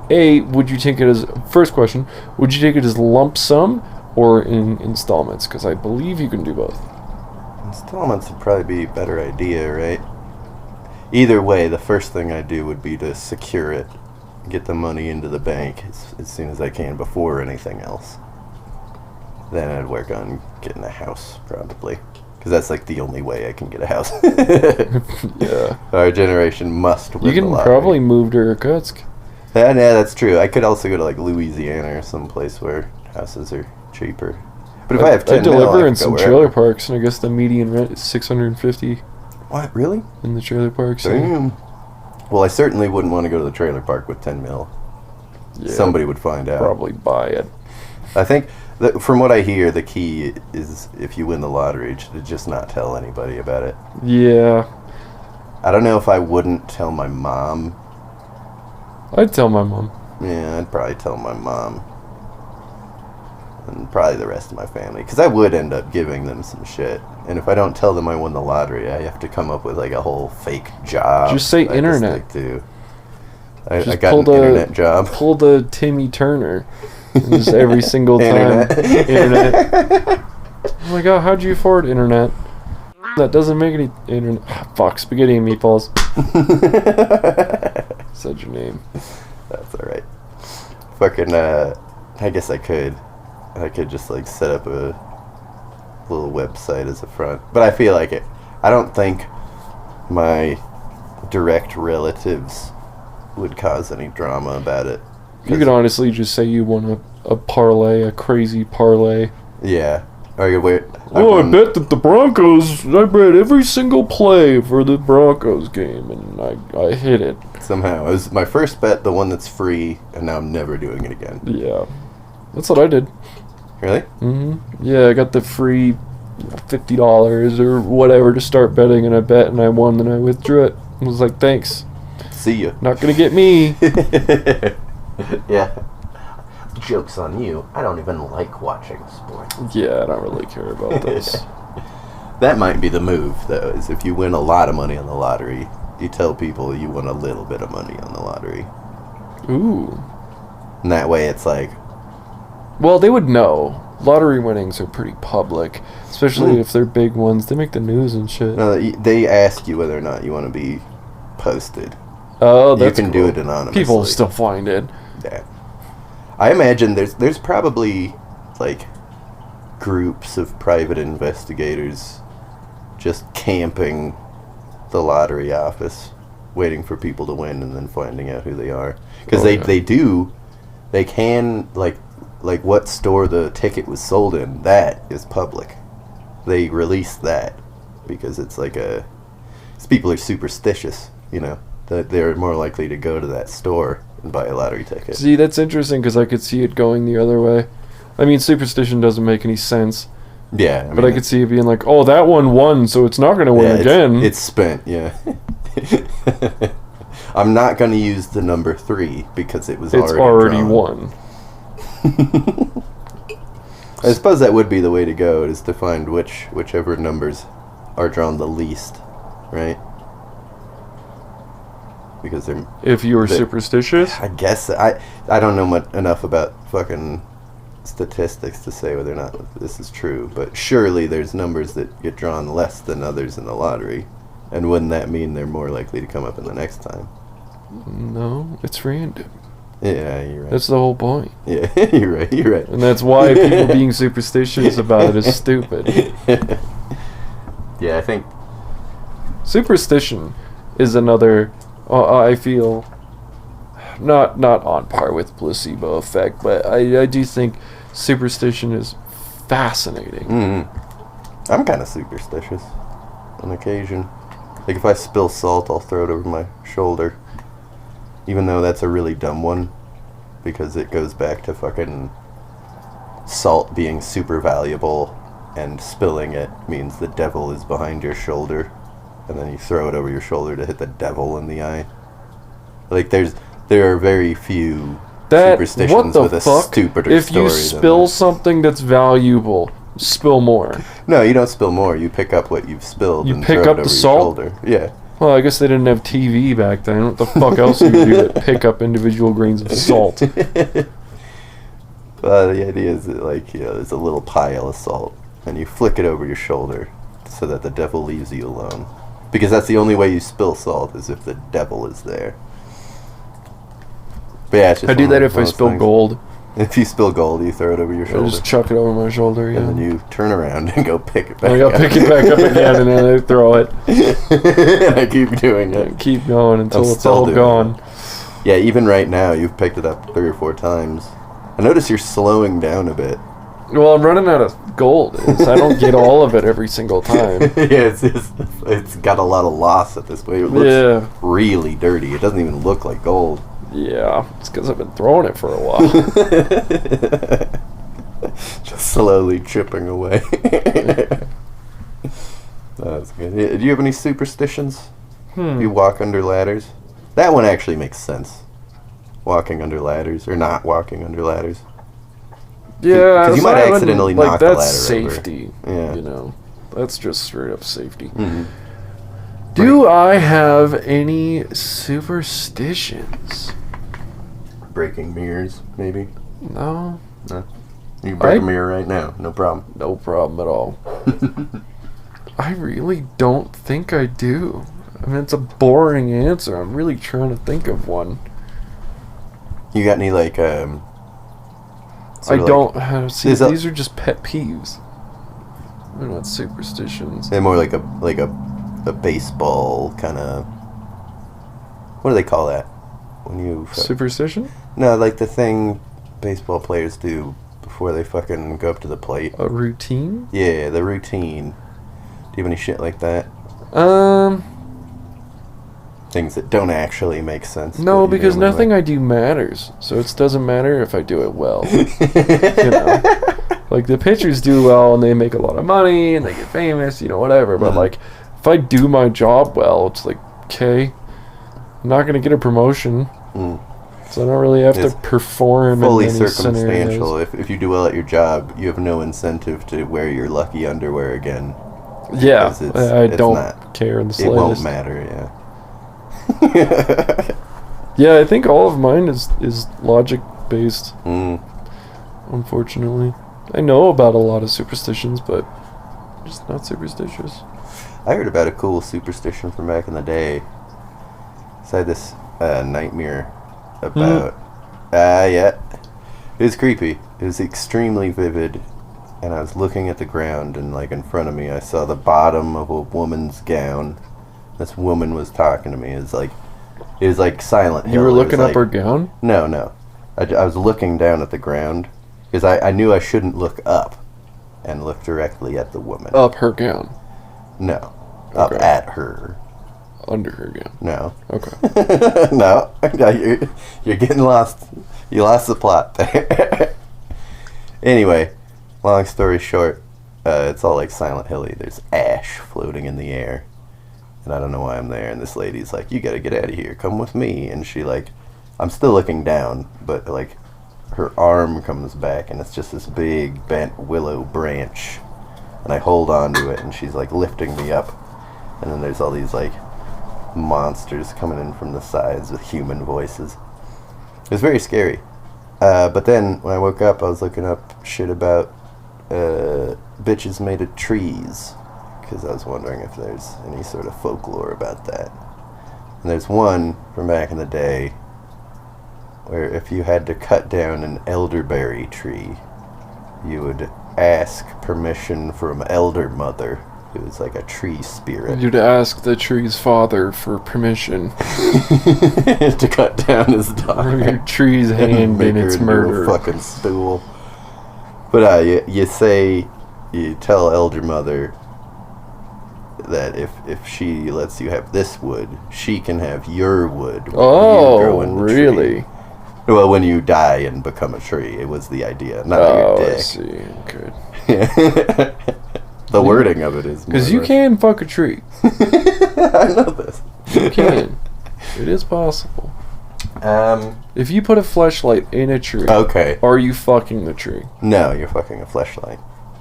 Speaker 2: Would you take it as... First question, would you take it as lump sum or in installments? Because I believe you can do both.
Speaker 1: Installments would probably be a better idea, right? Either way, the first thing I'd do would be to secure it. Get the money into the bank as soon as I can before anything else. Then I'd work on getting a house, probably. Because that's like the only way I can get a house.
Speaker 2: Yeah.
Speaker 1: Our generation must win the lottery.
Speaker 2: You can probably move to Irkutsk.
Speaker 1: Yeah, that's true. I could also go to like Louisiana or someplace where houses are cheaper. But if I have 10
Speaker 2: mil, deliver in some trailer parks, and I guess the median rent is $650.
Speaker 1: What, really?
Speaker 2: In the trailer parks.
Speaker 1: Damn. Well, I certainly wouldn't want to go to the trailer park with 10 mil. Yeah, somebody would find out.
Speaker 2: Probably buy it.
Speaker 1: I think, from what I hear, the key is if you win the lottery, to just not tell anybody about it.
Speaker 2: Yeah.
Speaker 1: I don't know if I wouldn't tell my mom.
Speaker 2: I'd tell my mom.
Speaker 1: Yeah, I'd probably tell my mom. And probably the rest of my family. Because I would end up giving them some shit. And if I don't tell them I won the lottery, I have to come up with like a whole fake job.
Speaker 2: Just say internet.
Speaker 1: I got an internet job.
Speaker 2: Pull the Timmy Turner. Just every single time. Internet. Oh my god, how'd you afford internet? That doesn't make any internet. Fuck, spaghetti and meatballs. Said your name.
Speaker 1: That's alright. Fucking, I guess I could just, like, set up a little website as a front. But I feel like I don't think my direct relatives would cause any drama about it.
Speaker 2: You could honestly just say you won a parlay, a crazy parlay.
Speaker 1: Yeah. I
Speaker 2: bet that the Broncos, I bet every single play for the Broncos game, and I hit it.
Speaker 1: Somehow. It was my first bet, the one that's free, and now I'm never doing it again.
Speaker 2: Yeah. That's what I did.
Speaker 1: Really?
Speaker 2: Mm-hmm. Yeah, I got the free $50 or whatever to start betting, and I bet, and I won, and I withdrew it. I was like, thanks.
Speaker 1: See ya.
Speaker 2: Not gonna get me.
Speaker 1: Yeah. Joke's on you. I don't even like watching sports.
Speaker 2: Yeah, I don't really care about this.
Speaker 1: That might be the move, though, is if you win a lot of money on the lottery, you tell people you won a little bit of money on the lottery.
Speaker 2: Ooh.
Speaker 1: And that way it's like...
Speaker 2: Well, they would know. Lottery winnings are pretty public, especially if they're big ones. They make the news and shit.
Speaker 1: No, they ask you whether or not you want to be posted.
Speaker 2: Oh, that's
Speaker 1: You can
Speaker 2: cool.
Speaker 1: do it anonymously.
Speaker 2: People still find it.
Speaker 1: Yeah. I imagine there's probably, like, groups of private investigators just camping the lottery office, waiting for people to win and then finding out who they are. Because they can, like what store the ticket was sold in, that is public. They release that because it's like people are superstitious, you know, that they're more likely to go to that store and buy a lottery ticket.
Speaker 2: See, that's interesting because I could see it going the other way. I mean, superstition doesn't make any sense.
Speaker 1: Yeah.
Speaker 2: But I could see it being like, oh, that one won, so it's not going to win again.
Speaker 1: It's spent, yeah. I'm not going to use the number 3 because it's already
Speaker 2: won.
Speaker 1: I suppose that would be the way to go, is to find whichever numbers are drawn the least, right? Because
Speaker 2: if you were superstitious?
Speaker 1: I guess I don't know enough about fucking statistics to say whether or not this is true, but surely there's numbers that get drawn less than others in the lottery, and wouldn't that mean they're more likely to come up in the next time?
Speaker 2: No, it's random.
Speaker 1: Yeah, you're right.
Speaker 2: That's the whole point.
Speaker 1: Yeah, you're right.
Speaker 2: And that's why people being superstitious about it is stupid.
Speaker 1: Yeah, I think
Speaker 2: superstition is another, I feel, not on par with placebo effect, but I do think superstition is fascinating.
Speaker 1: Mm-hmm. I'm kind of superstitious on occasion. Like, if I spill salt, I'll throw it over my shoulder. Even though that's a really dumb one, because it goes back to fucking salt being super valuable, and spilling it means the devil is behind your shoulder, and then you throw it over your shoulder to hit the devil in the eye. Like, there are very few superstitions with a stupider
Speaker 2: if
Speaker 1: story.
Speaker 2: If you spill something that's valuable, spill more.
Speaker 1: No, you don't spill more. You pick up what you've spilled.
Speaker 2: You
Speaker 1: and
Speaker 2: pick
Speaker 1: throw
Speaker 2: up
Speaker 1: it over
Speaker 2: the
Speaker 1: your
Speaker 2: salt?
Speaker 1: shoulder. Yeah.
Speaker 2: Well, I guess they didn't have TV back then. What the fuck else would you do but pick up individual grains of salt?
Speaker 1: Well, the idea is that, like, you know, there's a little pile of salt, and you flick it over your shoulder so that the devil leaves you alone. Because that's the only way you spill salt, is if the devil is there. But yeah, it's just
Speaker 2: I do that if I spill gold.
Speaker 1: If you spill gold, you throw it over your shoulder.
Speaker 2: I just chuck it over my shoulder, yeah.
Speaker 1: And then you turn around and go pick it back up.
Speaker 2: I gotta pick it back up again, and then I throw it.
Speaker 1: And I keep doing it.
Speaker 2: And keep going until it's all gone.
Speaker 1: Yeah, even right now, you've picked it up 3 or 4 times. I notice you're slowing down a bit.
Speaker 2: Well, I'm running out of gold. I don't get all of it every single time.
Speaker 1: Yeah, it's got a lot of loss at this point. It looks really dirty. It doesn't even look like gold.
Speaker 2: Yeah, it's because I've been throwing it for a while.
Speaker 1: Just slowly chipping away. That's good. Do you have any superstitions? You walk under ladders? That one actually makes sense. Walking under ladders, or not walking under ladders.
Speaker 2: Yeah,
Speaker 1: because you might accidentally knock the ladder
Speaker 2: that's safety.
Speaker 1: over. Yeah.
Speaker 2: You know, that's just straight up safety.
Speaker 1: Mm-hmm.
Speaker 2: Do I have any superstitions?
Speaker 1: Breaking mirrors, maybe?
Speaker 2: No.
Speaker 1: No. You can break a mirror right now. No problem.
Speaker 2: No problem at all. I really don't think I do. I mean, it's a boring answer. I'm really trying to think of one.
Speaker 1: You got any, like,
Speaker 2: I don't have... See, these are just pet peeves. They're not superstitions.
Speaker 1: They're more like a baseball kind of... What do they call that? When you...
Speaker 2: Superstition?
Speaker 1: No, like the thing baseball players do before they fucking go up to the plate.
Speaker 2: A routine?
Speaker 1: Yeah, the routine. Do you have any shit like that? Things that don't actually make sense.
Speaker 2: No, because nothing I do matters. So it doesn't matter if I do it well. You know? Like, the pitchers do well and they make a lot of money and they get famous, you know, whatever. But, like, if I do my job well, it's like, okay, I'm not going to get a promotion. So I don't really have to perform
Speaker 1: fully
Speaker 2: in many
Speaker 1: circumstantial.
Speaker 2: scenarios.
Speaker 1: If you do well at your job, you have no incentive to wear your lucky underwear again.
Speaker 2: Yeah, I don't care in the slightest.
Speaker 1: It won't matter, yeah.
Speaker 2: Yeah, I think all of mine is logic based. Unfortunately, I know about a lot of superstitions, but just not superstitious.
Speaker 1: I heard about a cool superstition from back in the day. So I had this nightmare about it was creepy. It was extremely vivid, and I was looking at the ground, and like in front of me I saw the bottom of a woman's gown. This woman was talking to me. It was like Silent Hill.
Speaker 2: You were looking up her gown?
Speaker 1: No. I was looking down at the ground because I knew I shouldn't look up and look directly at the woman.
Speaker 2: Up her gown?
Speaker 1: No. Okay. Up at her.
Speaker 2: Under her gown?
Speaker 1: No.
Speaker 2: Okay.
Speaker 1: No. You're getting lost. You lost the plot there. Anyway, long story short, it's all like Silent Hill-y. There's ash floating in the air. And I don't know why I'm there. And this lady's like, you gotta get out of here. Come with me. And she like, I'm still looking down, but like her arm comes back and it's just this big bent willow branch. And I hold on to it and she's like lifting me up. And then there's all these like monsters coming in from the sides with human voices. It was very scary. But then when I woke up, I was looking up shit about bitches made of trees. Because I was wondering if there's any sort of folklore about that. And there's one from back in the day where if you had to cut down an elderberry tree, you would ask permission from Elder Mother, who is like a tree spirit.
Speaker 2: You'd ask the tree's father for permission
Speaker 1: to cut down his daughter.
Speaker 2: Or your tree's hand in its murder.
Speaker 1: A fucking stool. But you tell Elder Mother that if she lets you have this wood, she can have your wood.
Speaker 2: Oh, really?
Speaker 1: Tree. Well, when you die and become a tree, it was the idea, not your dick.
Speaker 2: I see. Good.
Speaker 1: The wording of it is
Speaker 2: because you can fuck a tree.
Speaker 1: I know this.
Speaker 2: You can. It is possible. If you put a fleshlight in a tree,
Speaker 1: okay,
Speaker 2: are you fucking the tree?
Speaker 1: No, you're fucking a fleshlight.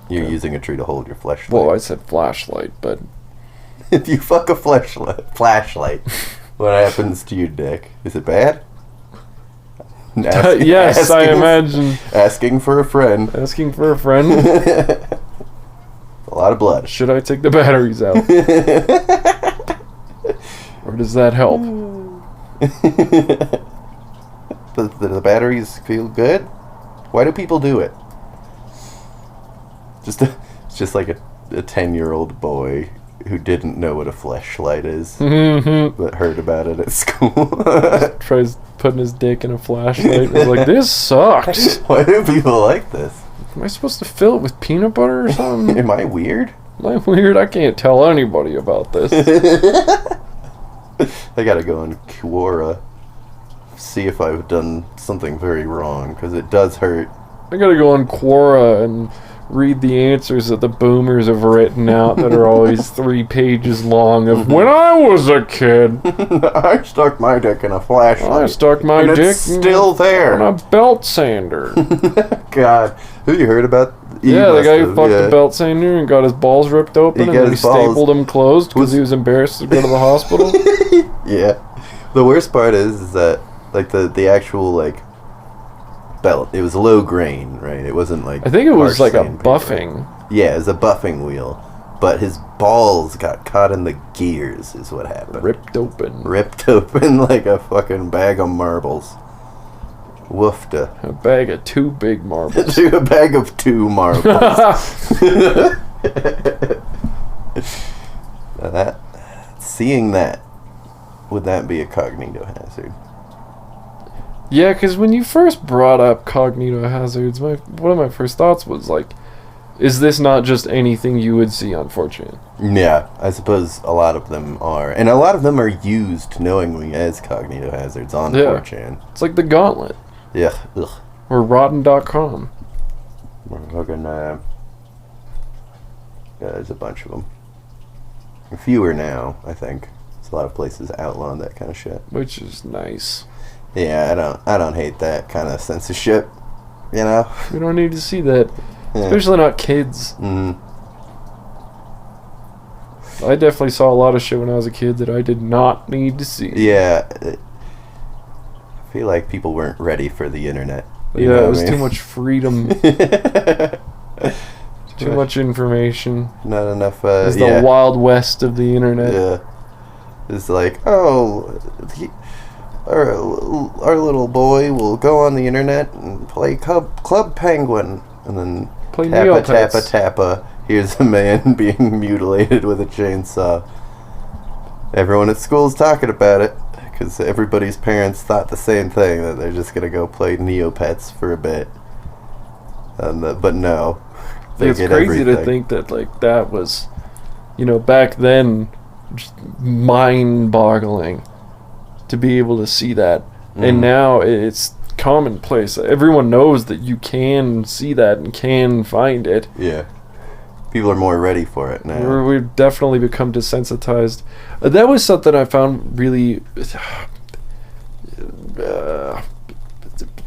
Speaker 1: You're using a tree to hold your fleshlight.
Speaker 2: Well, I said flashlight, but
Speaker 1: if you fuck a flashlight, what happens to your dick? Is it bad?
Speaker 2: Yes, I imagine.
Speaker 1: Asking for a friend.
Speaker 2: Asking for a friend?
Speaker 1: A lot of blood.
Speaker 2: Should I take the batteries out? Or does that help?
Speaker 1: The batteries feel good? Why do people do it? It's just like a 10-year-old boy who didn't know what a fleshlight is, but heard about it at school.
Speaker 2: Tries putting his dick in a flashlight and is like, this sucks.
Speaker 1: Why do people like this?
Speaker 2: Am I supposed to fill it with peanut butter or something?
Speaker 1: Am I weird?
Speaker 2: Am I weird? I can't tell anybody about this.
Speaker 1: I gotta go on Quora, see if I've done something very wrong, because it does hurt.
Speaker 2: I gotta go on Quora and read the answers that the boomers have written out that are always 3 pages long of when I was a kid.
Speaker 1: I stuck my dick in a flashlight.
Speaker 2: I stuck my dick
Speaker 1: it's still there.
Speaker 2: On a belt sander.
Speaker 1: God. Have you heard about...
Speaker 2: Yeah, the guy who fucked the belt sander and got his balls ripped open and then he stapled them closed because he was embarrassed to go to the hospital.
Speaker 1: Yeah. The worst part is that like the actual like belt. It was low grain, right? It wasn't like...
Speaker 2: I think it was like a
Speaker 1: sandpaper.
Speaker 2: buffing.
Speaker 1: Yeah, it was a buffing wheel. But his balls got caught in the gears, is what happened.
Speaker 2: Ripped open
Speaker 1: like a fucking bag of marbles. Woofda.
Speaker 2: A bag of 2 big marbles.
Speaker 1: A bag of 2 marbles. Now seeing that, would that be a cognitohazard?
Speaker 2: Yeah, because when you first brought up cognitohazards, one of my first thoughts was like, is this not just anything you would see on 4chan?
Speaker 1: Yeah, I suppose a lot of them are. And a lot of them are used knowingly as cognitohazards on 4chan.
Speaker 2: It's like the Gauntlet.
Speaker 1: Yeah. Ugh.
Speaker 2: Or Rotten.com.
Speaker 1: We're fucking, yeah, there's a bunch of them. Fewer now, I think. There's a lot of places outlawing that kind of shit.
Speaker 2: Which is nice.
Speaker 1: Yeah, I don't hate that kind of censorship, you know?
Speaker 2: We don't need to see that.
Speaker 1: Yeah.
Speaker 2: Especially not kids.
Speaker 1: Mm-hmm.
Speaker 2: I definitely saw a lot of shit when I was a kid that I did not need to see.
Speaker 1: Yeah. I feel like people weren't ready for the internet.
Speaker 2: Yeah, it was too much freedom. Too much information.
Speaker 1: Not enough,
Speaker 2: It's the Wild West of the internet.
Speaker 1: Yeah. It's like, our little boy will go on the internet and play Club Penguin. And then
Speaker 2: play
Speaker 1: tappa. Here's a man being mutilated with a chainsaw. Everyone at school's talking about it. Because everybody's parents thought the same thing, that they're just going to go play Neopets for a bit. But no.
Speaker 2: It's crazy to think that, like, that was, back then, just mind-boggling to be able to see that. And now it's commonplace. Everyone knows that you can see that and can find it.
Speaker 1: Yeah. People are more ready for it now.
Speaker 2: We've definitely become desensitized. That was something I found really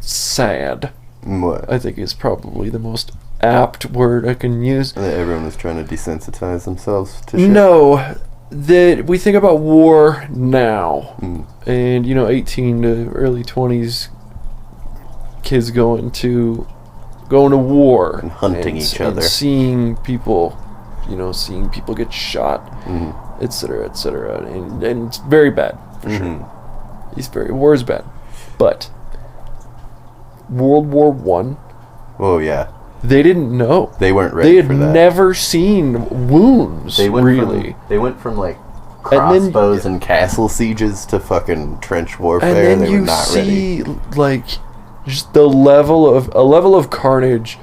Speaker 2: sad.
Speaker 1: What?
Speaker 2: I think is probably the most apt word I can use.
Speaker 1: Everyone was trying to desensitize themselves to shit.
Speaker 2: No, that we think about war now, and 18 to early 20s kids going to war
Speaker 1: and hunting each other,
Speaker 2: and seeing people get shot, etc., and it's very bad for sure. War is bad, but World War I.
Speaker 1: Oh yeah.
Speaker 2: They didn't know.
Speaker 1: They weren't ready for that.
Speaker 2: They had never seen wounds,
Speaker 1: they went from like crossbows and castle sieges to fucking trench warfare.
Speaker 2: And then
Speaker 1: they
Speaker 2: you
Speaker 1: were not
Speaker 2: see,
Speaker 1: ready.
Speaker 2: like, just a level of carnage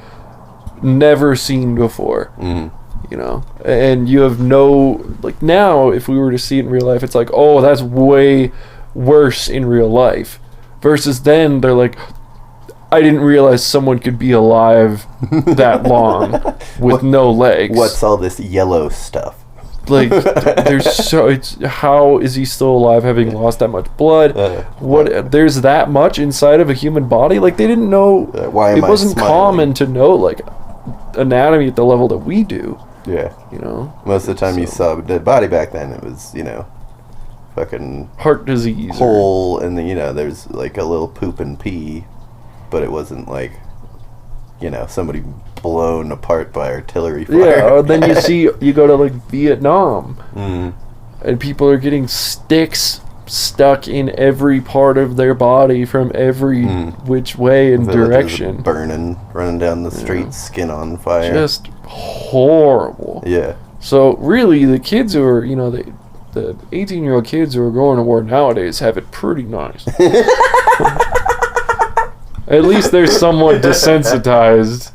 Speaker 2: never seen before. And you have no, like, now if we were to see it in real life, it's like, oh, that's way worse in real life. Versus then they're like, I didn't realize someone could be alive that long with no legs.
Speaker 1: What's all this yellow stuff?
Speaker 2: Like, how is he still alive having lost that much blood? There's that much inside of a human body? Like, they didn't know. It wasn't common to know, like, anatomy at the level that we do.
Speaker 1: Yeah. Most of the time you saw a dead body back then, it was, fucking
Speaker 2: heart disease.
Speaker 1: Hole, and then, there's, like, a little poop and pee. But it wasn't like, somebody blown apart by artillery fire.
Speaker 2: Yeah, then you go to like Vietnam, and people are getting sticks stuck in every part of their body from every which way and direction.
Speaker 1: Burning, running down the street, skin on fire.
Speaker 2: Just horrible.
Speaker 1: Yeah.
Speaker 2: So really, the kids who are, the 18-year-old kids who are going to war nowadays have it pretty nice. At least they're somewhat desensitized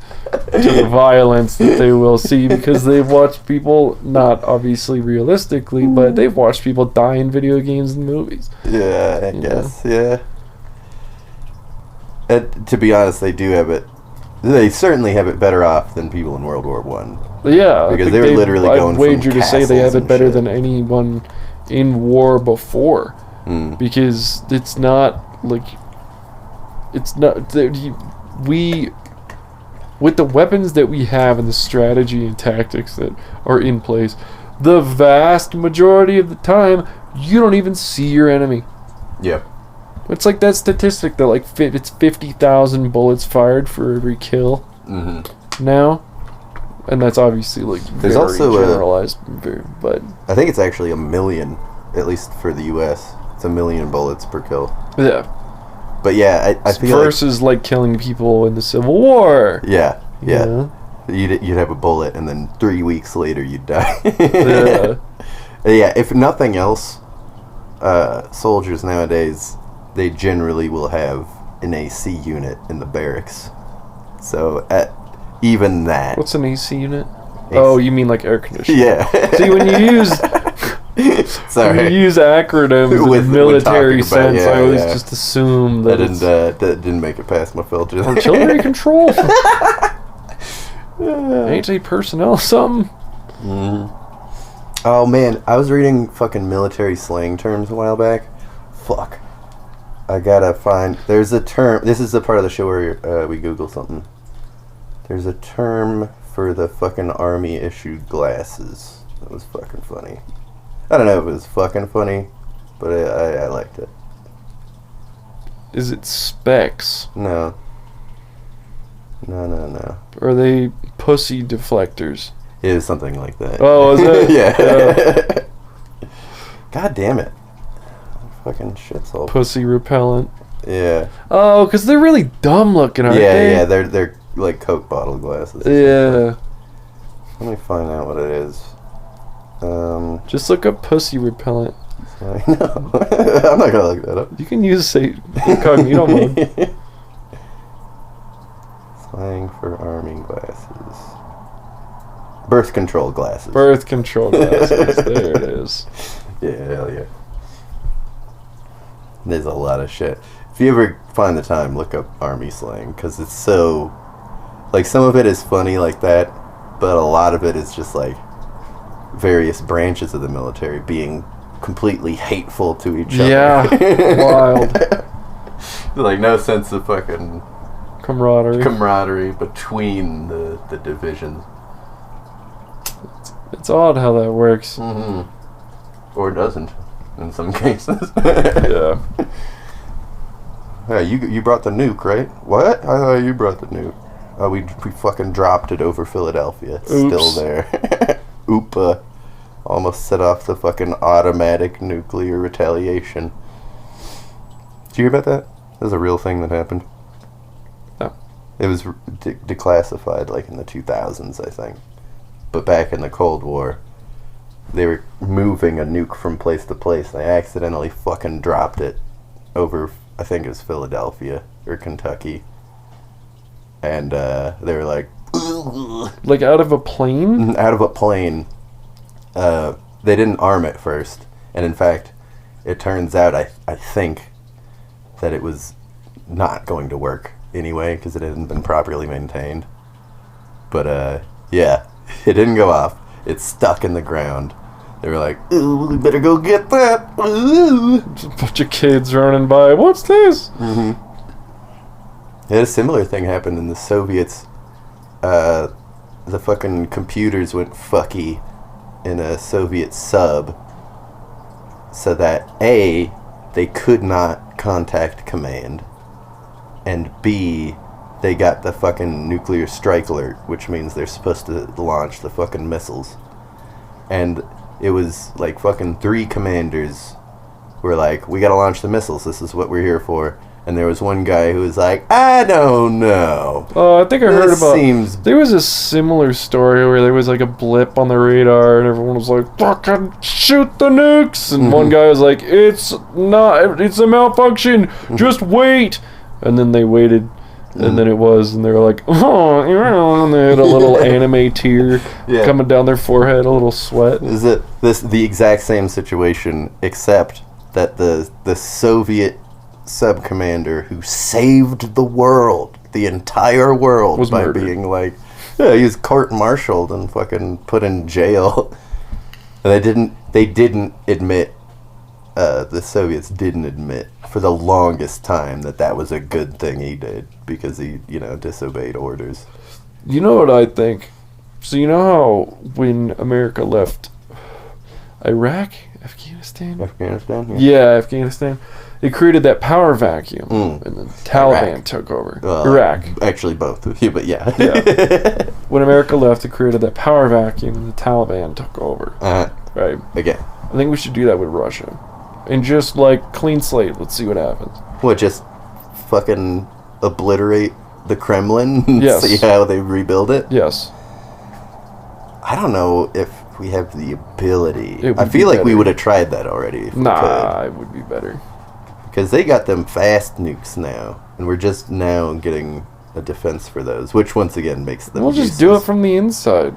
Speaker 2: to the violence that they will see because they've watched people, not obviously realistically, but they've watched people die in video games and movies.
Speaker 1: Yeah, I guess, yeah. To be honest, they do have it. They certainly have it better off than people in World War I.
Speaker 2: Yeah,
Speaker 1: because they were literally going from
Speaker 2: wager to say they have it better
Speaker 1: shit.
Speaker 2: than anyone in war before, because it's not like. It's not we with the weapons that we have and the strategy and tactics that are in place, the vast majority of the time you don't even see your enemy.
Speaker 1: Yep.
Speaker 2: It's like that statistic that like it's 50,000 bullets fired for every kill now, and that's obviously like
Speaker 1: there's
Speaker 2: very
Speaker 1: also
Speaker 2: generalized, but
Speaker 1: I think it's actually 1 million, at least for the U.S. It's 1 million bullets per kill.
Speaker 2: Yeah.
Speaker 1: But yeah, I feel
Speaker 2: versus like killing people in the Civil War.
Speaker 1: Yeah.
Speaker 2: Yeah.
Speaker 1: You'd have a bullet, and then 3 weeks later you'd die.
Speaker 2: Yeah.
Speaker 1: Yeah. If nothing else, soldiers nowadays, they generally will have an AC unit in the barracks. So even that.
Speaker 2: What's an AC unit? Oh, you mean like air conditioning?
Speaker 1: Yeah.
Speaker 2: See, when you use when you use acronyms in the military sense, I always just assume that
Speaker 1: that didn't make it past my filter.
Speaker 2: Artillery control. Anti-personnel something.
Speaker 1: Oh man, I was reading fucking military slang terms a while back. Fuck. I gotta find. There's a term. This is the part of the show where we Google something. There's a term for the fucking army issued glasses. That was fucking funny. I don't know if it was fucking funny, but I liked it.
Speaker 2: Is it specs?
Speaker 1: No.
Speaker 2: Are they pussy deflectors?
Speaker 1: It is something like that.
Speaker 2: Oh, is it?
Speaker 1: Yeah. God damn it. Fucking shit's all
Speaker 2: pussy repellent.
Speaker 1: Yeah.
Speaker 2: Oh, because they're really dumb looking, aren't they?
Speaker 1: Yeah, they're like Coke bottle glasses.
Speaker 2: Yeah.
Speaker 1: Let me find out what it is.
Speaker 2: Just look up pussy repellent.
Speaker 1: I know. I'm not gonna look that up.
Speaker 2: You can use say incognito mode.
Speaker 1: Slang for army glasses. Birth control glasses.
Speaker 2: Birth control glasses. There it is.
Speaker 1: Yeah, hell yeah. There's a lot of shit. If you ever find the time, look up army slang, because it's so... Like, some of it is funny like that, but a lot of it is just, like, various branches of the military being completely hateful to each other.
Speaker 2: Yeah, wild.
Speaker 1: Like, no sense of fucking...
Speaker 2: Camaraderie
Speaker 1: between the divisions.
Speaker 2: It's odd how that works.
Speaker 1: Or doesn't, in some cases.
Speaker 2: Yeah.
Speaker 1: Yeah, you brought the nuke, right? What? I thought you brought the nuke. Oh, we fucking dropped it over Philadelphia. It's still there. Oopa. Almost set off the fucking automatic nuclear retaliation. Did you hear about that? That was a real thing that happened.
Speaker 2: No.
Speaker 1: It was declassified like in the 2000s, I think. But back in the Cold War, they were moving a nuke from place to place. They accidentally fucking dropped it over, I think it was Philadelphia or Kentucky. And they were like...
Speaker 2: Like out of a plane?
Speaker 1: Out of a plane. They didn't arm it first. And in fact, it turns out, I think, that it was not going to work anyway, because it hadn't been properly maintained. But, yeah, it didn't go off. It's stuck in the ground. They were like, ooh, we better go get that. Ooh.
Speaker 2: Just a bunch of kids running by. What's this?
Speaker 1: Yeah, a similar thing happened in the Soviets. The fucking computers went fucky in a Soviet sub, so that A, they could not contact command, and B, they got the fucking nuclear strike alert, which means they're supposed to launch the fucking missiles. And it was like fucking 3 commanders were like, we gotta launch the missiles, this is what we're here for. And there was one guy who was like, I don't know.
Speaker 2: Oh, I think I heard about... There was a similar story where there was like a blip on the radar and everyone was like, fucking shoot the nukes! And one guy was like, it's a malfunction, just wait! And then they waited, and then it was, and they were like, oh, and they had a little anime tear coming down their forehead, a little sweat.
Speaker 1: Is it the exact same situation, except that the Soviet sub-commander who saved the world, the entire world, was by murdered. Being like, yeah, he was court-martialed and fucking put in jail. And they didn't admit, the Soviets didn't admit for the longest time that was a good thing he did, because he, disobeyed orders.
Speaker 2: You know what I think? So you know how when America left Iraq? Afghanistan?
Speaker 1: Afghanistan?
Speaker 2: Yeah, Afghanistan. It created that power vacuum, and the Taliban took over. Iraq.
Speaker 1: Actually, both of you, but yeah.
Speaker 2: When America left, it created that power vacuum, and the Taliban took over. Right.
Speaker 1: Again.
Speaker 2: I think we should do that with Russia. And just, like, clean slate. Let's see what happens.
Speaker 1: What, just fucking obliterate the Kremlin and
Speaker 2: Yes.
Speaker 1: see how they rebuild it?
Speaker 2: Yes.
Speaker 1: I don't know if we have the ability. I
Speaker 2: be
Speaker 1: feel like we
Speaker 2: better.
Speaker 1: would have tried that already. If we could.
Speaker 2: It would be better.
Speaker 1: Because they got them fast nukes now, and we're just now getting a defense for those, which once again makes them
Speaker 2: We'll just do it from the inside.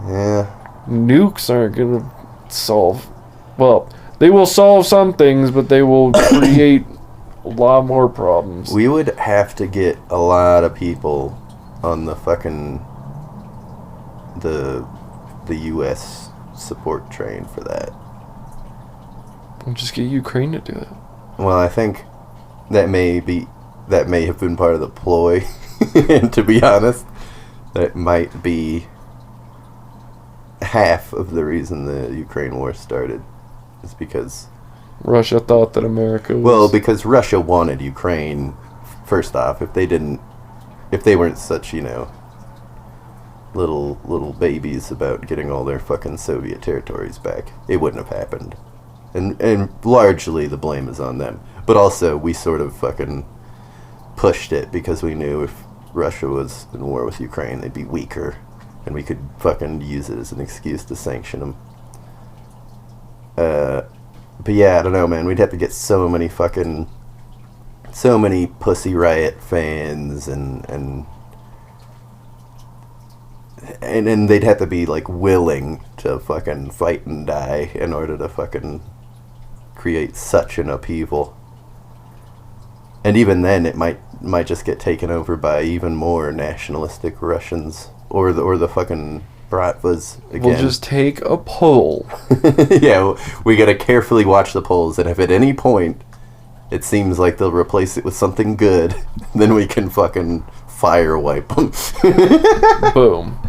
Speaker 1: Yeah.
Speaker 2: Nukes aren't going to solve... Well, they will solve some things, but they will create a lot more problems.
Speaker 1: We would have to get a lot of people on the fucking... the U.S. support train for that.
Speaker 2: We'll just get Ukraine to do it.
Speaker 1: Well, I think that may have been part of the ploy. And to be honest, that might be half of the reason the Ukraine war started. Is because
Speaker 2: Russia thought that America was...
Speaker 1: Well, because Russia wanted Ukraine, first off. If they weren't such, little babies about getting all their fucking Soviet territories back, it wouldn't have happened. And largely the blame is on them. But also, we sort of fucking pushed it because we knew if Russia was in war with Ukraine, they'd be weaker. And we could fucking use it as an excuse to sanction them. But yeah, I don't know, man. We'd have to get so many Pussy Riot fans and they'd have to be, like, willing to fucking fight and die in order to fucking create such an upheaval. And even then, it might just get taken over by even more nationalistic Russians. Or the fucking Bratvas again.
Speaker 2: We'll just take a poll.
Speaker 1: Yeah, we gotta carefully watch the polls, and if at any point it seems like they'll replace it with something good, then we can fucking fire wipe them.
Speaker 2: Boom.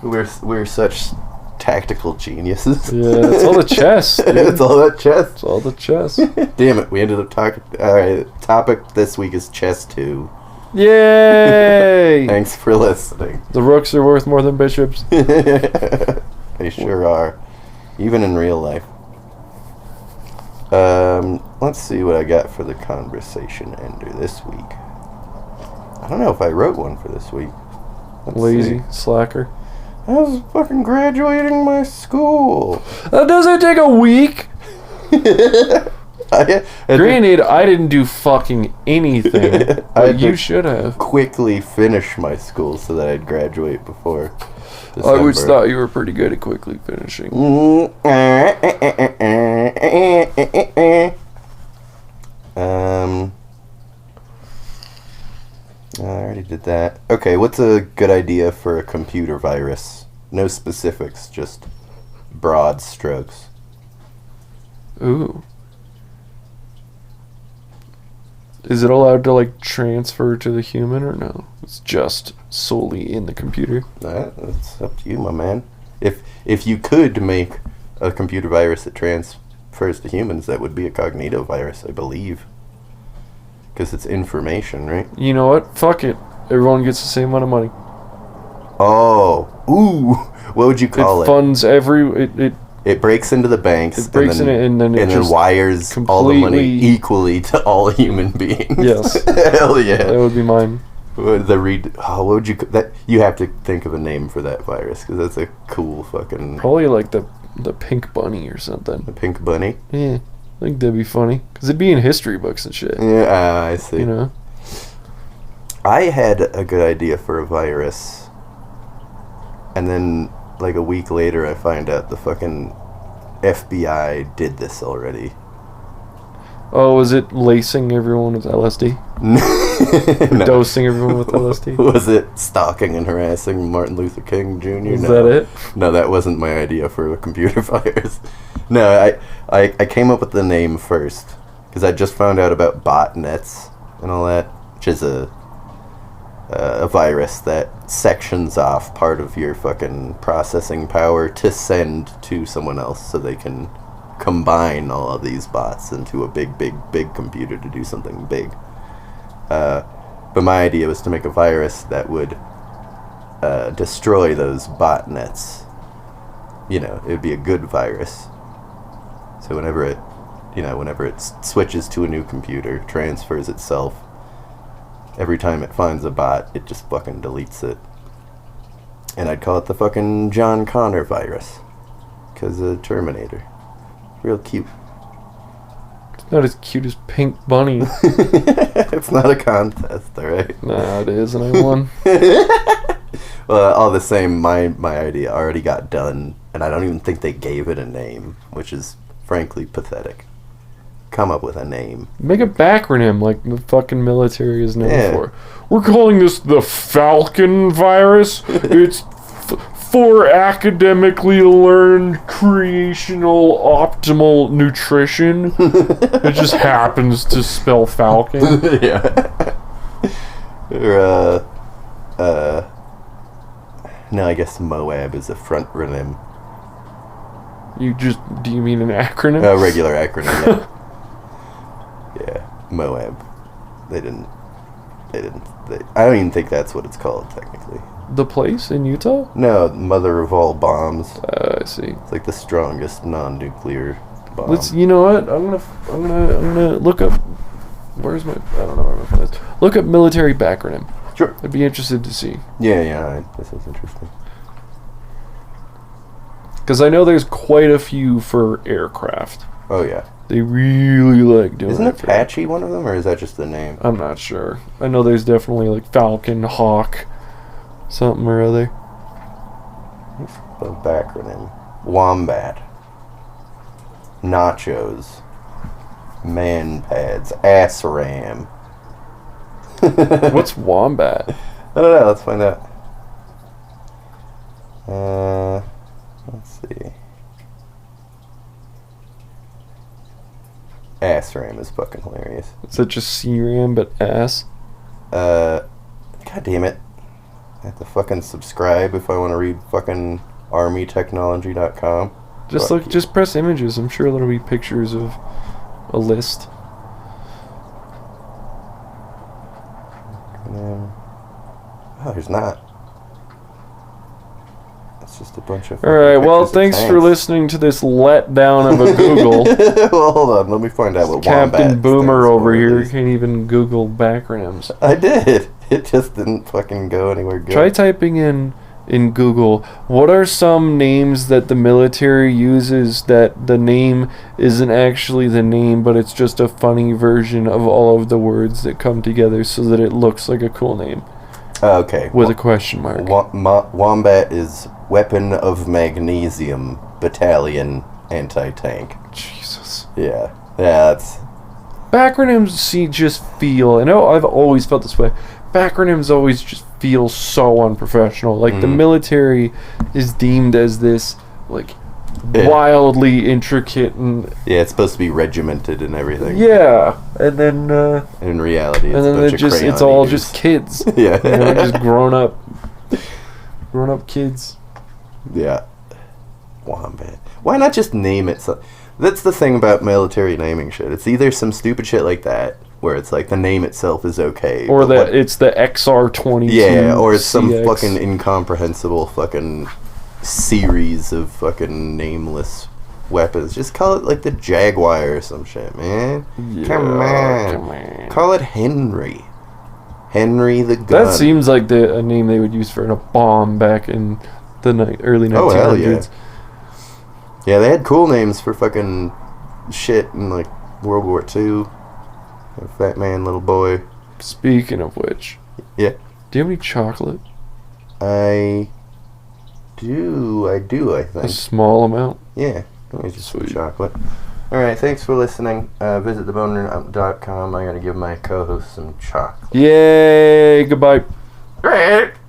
Speaker 1: We're such tactical geniuses.
Speaker 2: Yeah, it's all the chess, dude.
Speaker 1: It's all that chess.
Speaker 2: It's all the chess.
Speaker 1: Damn it, we ended up talking... Alright, topic this week is chess 2.
Speaker 2: Yay!
Speaker 1: Thanks for listening.
Speaker 2: The rooks are worth more than bishops.
Speaker 1: They sure are. Even in real life. Let's see what I got for the conversation ender this week. I don't know if I wrote one for this week.
Speaker 2: Lazy slacker.
Speaker 1: I was fucking graduating my school.
Speaker 2: That doesn't take a week. Granted, I didn't do fucking anything, but you should have.
Speaker 1: Quickly finish my school so that I'd graduate before December.
Speaker 2: I always thought you were pretty good at quickly finishing.
Speaker 1: I already did that. Okay, what's a good idea for a computer virus? No specifics, just broad strokes.
Speaker 2: Ooh. Is it allowed to, like, transfer to the human or no? It's just solely in the computer?
Speaker 1: That's up to you, my man. If you could make a computer virus that transfers to humans, that would be a Cognitovirus, I believe. Because it's information, right?
Speaker 2: You know what? Fuck it. Everyone gets the same amount of money.
Speaker 1: Oh. Ooh. What would you call it?
Speaker 2: It funds every...
Speaker 1: It breaks into the banks.
Speaker 2: It breaks
Speaker 1: and then wires all the money equally to all human beings.
Speaker 2: Yes.
Speaker 1: Hell yeah.
Speaker 2: That would be mine.
Speaker 1: What would you... You have to think of a name for that virus, because that's a cool fucking...
Speaker 2: Probably like the pink bunny or something.
Speaker 1: The pink bunny?
Speaker 2: Yeah. I think that'd be funny. Because it'd be in history books and shit.
Speaker 1: Yeah, I see.
Speaker 2: You know?
Speaker 1: I had a good idea for a virus. And then, like, a week later, I find out the fucking FBI did this already.
Speaker 2: Oh, was it lacing everyone with LSD?
Speaker 1: No.
Speaker 2: Dosing everyone with LSD?
Speaker 1: Was it stalking and harassing Martin Luther King Jr.?
Speaker 2: Is that it?
Speaker 1: No, that wasn't my idea for a computer virus. No, I came up with the name first. Because I just found out about botnets and all that. Which is a a virus that sections off part of your fucking processing power to send to someone else so they can combine all of these bots into a big computer to do something big. But my idea was to make a virus that would destroy those botnets. You know, it would be a good virus. So whenever it switches to a new computer, transfers itself, every time it finds a bot, it just fucking deletes it. And I'd call it the fucking John Connor virus. 'Cause of Terminator. Real cute.
Speaker 2: It's not as cute as Pink Bunny.
Speaker 1: It's not a contest, alright?
Speaker 2: Nah, it is, and I won.
Speaker 1: Well, all the same, my idea already got done, and I don't even think they gave it a name, which is frankly pathetic. Come up with a name.
Speaker 2: Make a backronym like the fucking military is known for. We're calling this the Falcon virus. It's for academically learned creational optimal nutrition. It just happens to spell Falcon.
Speaker 1: Yeah. Or, no, I guess Moab is a frontronym.
Speaker 2: Do you mean an acronym?
Speaker 1: A regular acronym, yeah. Yeah, Moab. I don't even think that's what it's called, technically.
Speaker 2: The place in Utah?
Speaker 1: No, mother of all bombs.
Speaker 2: I see.
Speaker 1: It's like the strongest non-nuclear bomb.
Speaker 2: You know what? I'm gonna look up. Where's my? I don't know where my phone is. Look up military backronym.
Speaker 1: Sure.
Speaker 2: I'd be interested to see.
Speaker 1: Yeah. This is interesting.
Speaker 2: Because I know there's quite a few for aircraft.
Speaker 1: Oh yeah.
Speaker 2: They really like doing.
Speaker 1: Isn't Apache one of them, or is that just the name?
Speaker 2: I'm not sure. I know there's definitely like Falcon, Hawk, something or other.
Speaker 1: The backronym: Wombat, Nachos, Man Pads, Ass Ram.
Speaker 2: What's Wombat?
Speaker 1: I don't know. Let's find out. Let's see. Ass Ram is fucking hilarious.
Speaker 2: Is that just C-Ram but ass?
Speaker 1: God damn it. I have to fucking subscribe if I want to read fucking armytechnology.com.
Speaker 2: Just press images. I'm sure there'll be pictures of a list.
Speaker 1: Oh, there's not. It's just a bunch of...
Speaker 2: Alright, well, thanks for listening to this letdown of a Google.
Speaker 1: Well, hold on. Let me find out what Wombat
Speaker 2: Captain Boomer over here
Speaker 1: is.
Speaker 2: can't even Google backronyms.
Speaker 1: I did. It just didn't fucking go anywhere good.
Speaker 2: Try typing in Google, what are some names that the military uses that the name isn't actually the name, but it's just a funny version of all of the words that come together so that it looks like a cool name.
Speaker 1: Okay.
Speaker 2: With a question mark.
Speaker 1: Wombat is Weapon of Magnesium Battalion Anti-Tank.
Speaker 2: Jesus.
Speaker 1: Yeah, that's...
Speaker 2: Backronyms just feel, and I've always felt this way, backronyms always just feel so unprofessional. Like, the military is deemed as this, like, wildly intricate and...
Speaker 1: Yeah, it's supposed to be regimented and everything.
Speaker 2: Yeah, and then...
Speaker 1: in reality, it's
Speaker 2: and then
Speaker 1: a bunch of crayon
Speaker 2: it's all
Speaker 1: eaters.
Speaker 2: just kids.
Speaker 1: Yeah.
Speaker 2: You know, just grown up kids.
Speaker 1: Yeah. Wombat. Why not just name it? That's the thing about military naming shit. It's either some stupid shit like that, where it's like the name itself is okay.
Speaker 2: Or that it's the XR-22.
Speaker 1: Yeah, or it's some
Speaker 2: CX.
Speaker 1: fucking incomprehensible fucking series of fucking nameless weapons. Just call it like the Jaguar or some shit, man.
Speaker 2: Yeah,
Speaker 1: Come on. Call it Henry. Henry the Gun.
Speaker 2: That seems like a name they would use for a bomb back in the early 1900s.
Speaker 1: Oh, hell yeah. Yeah, they had cool names for fucking shit in, like, World War II. Fat man, little boy.
Speaker 2: Speaking of which.
Speaker 1: Yeah.
Speaker 2: Do you have any chocolate?
Speaker 1: I do, I think.
Speaker 2: A small amount?
Speaker 1: Yeah. Let me just some chocolate. Alright, thanks for listening. Visit theboner.com. I'm going to give my co-host some chocolate.
Speaker 2: Yay! Goodbye.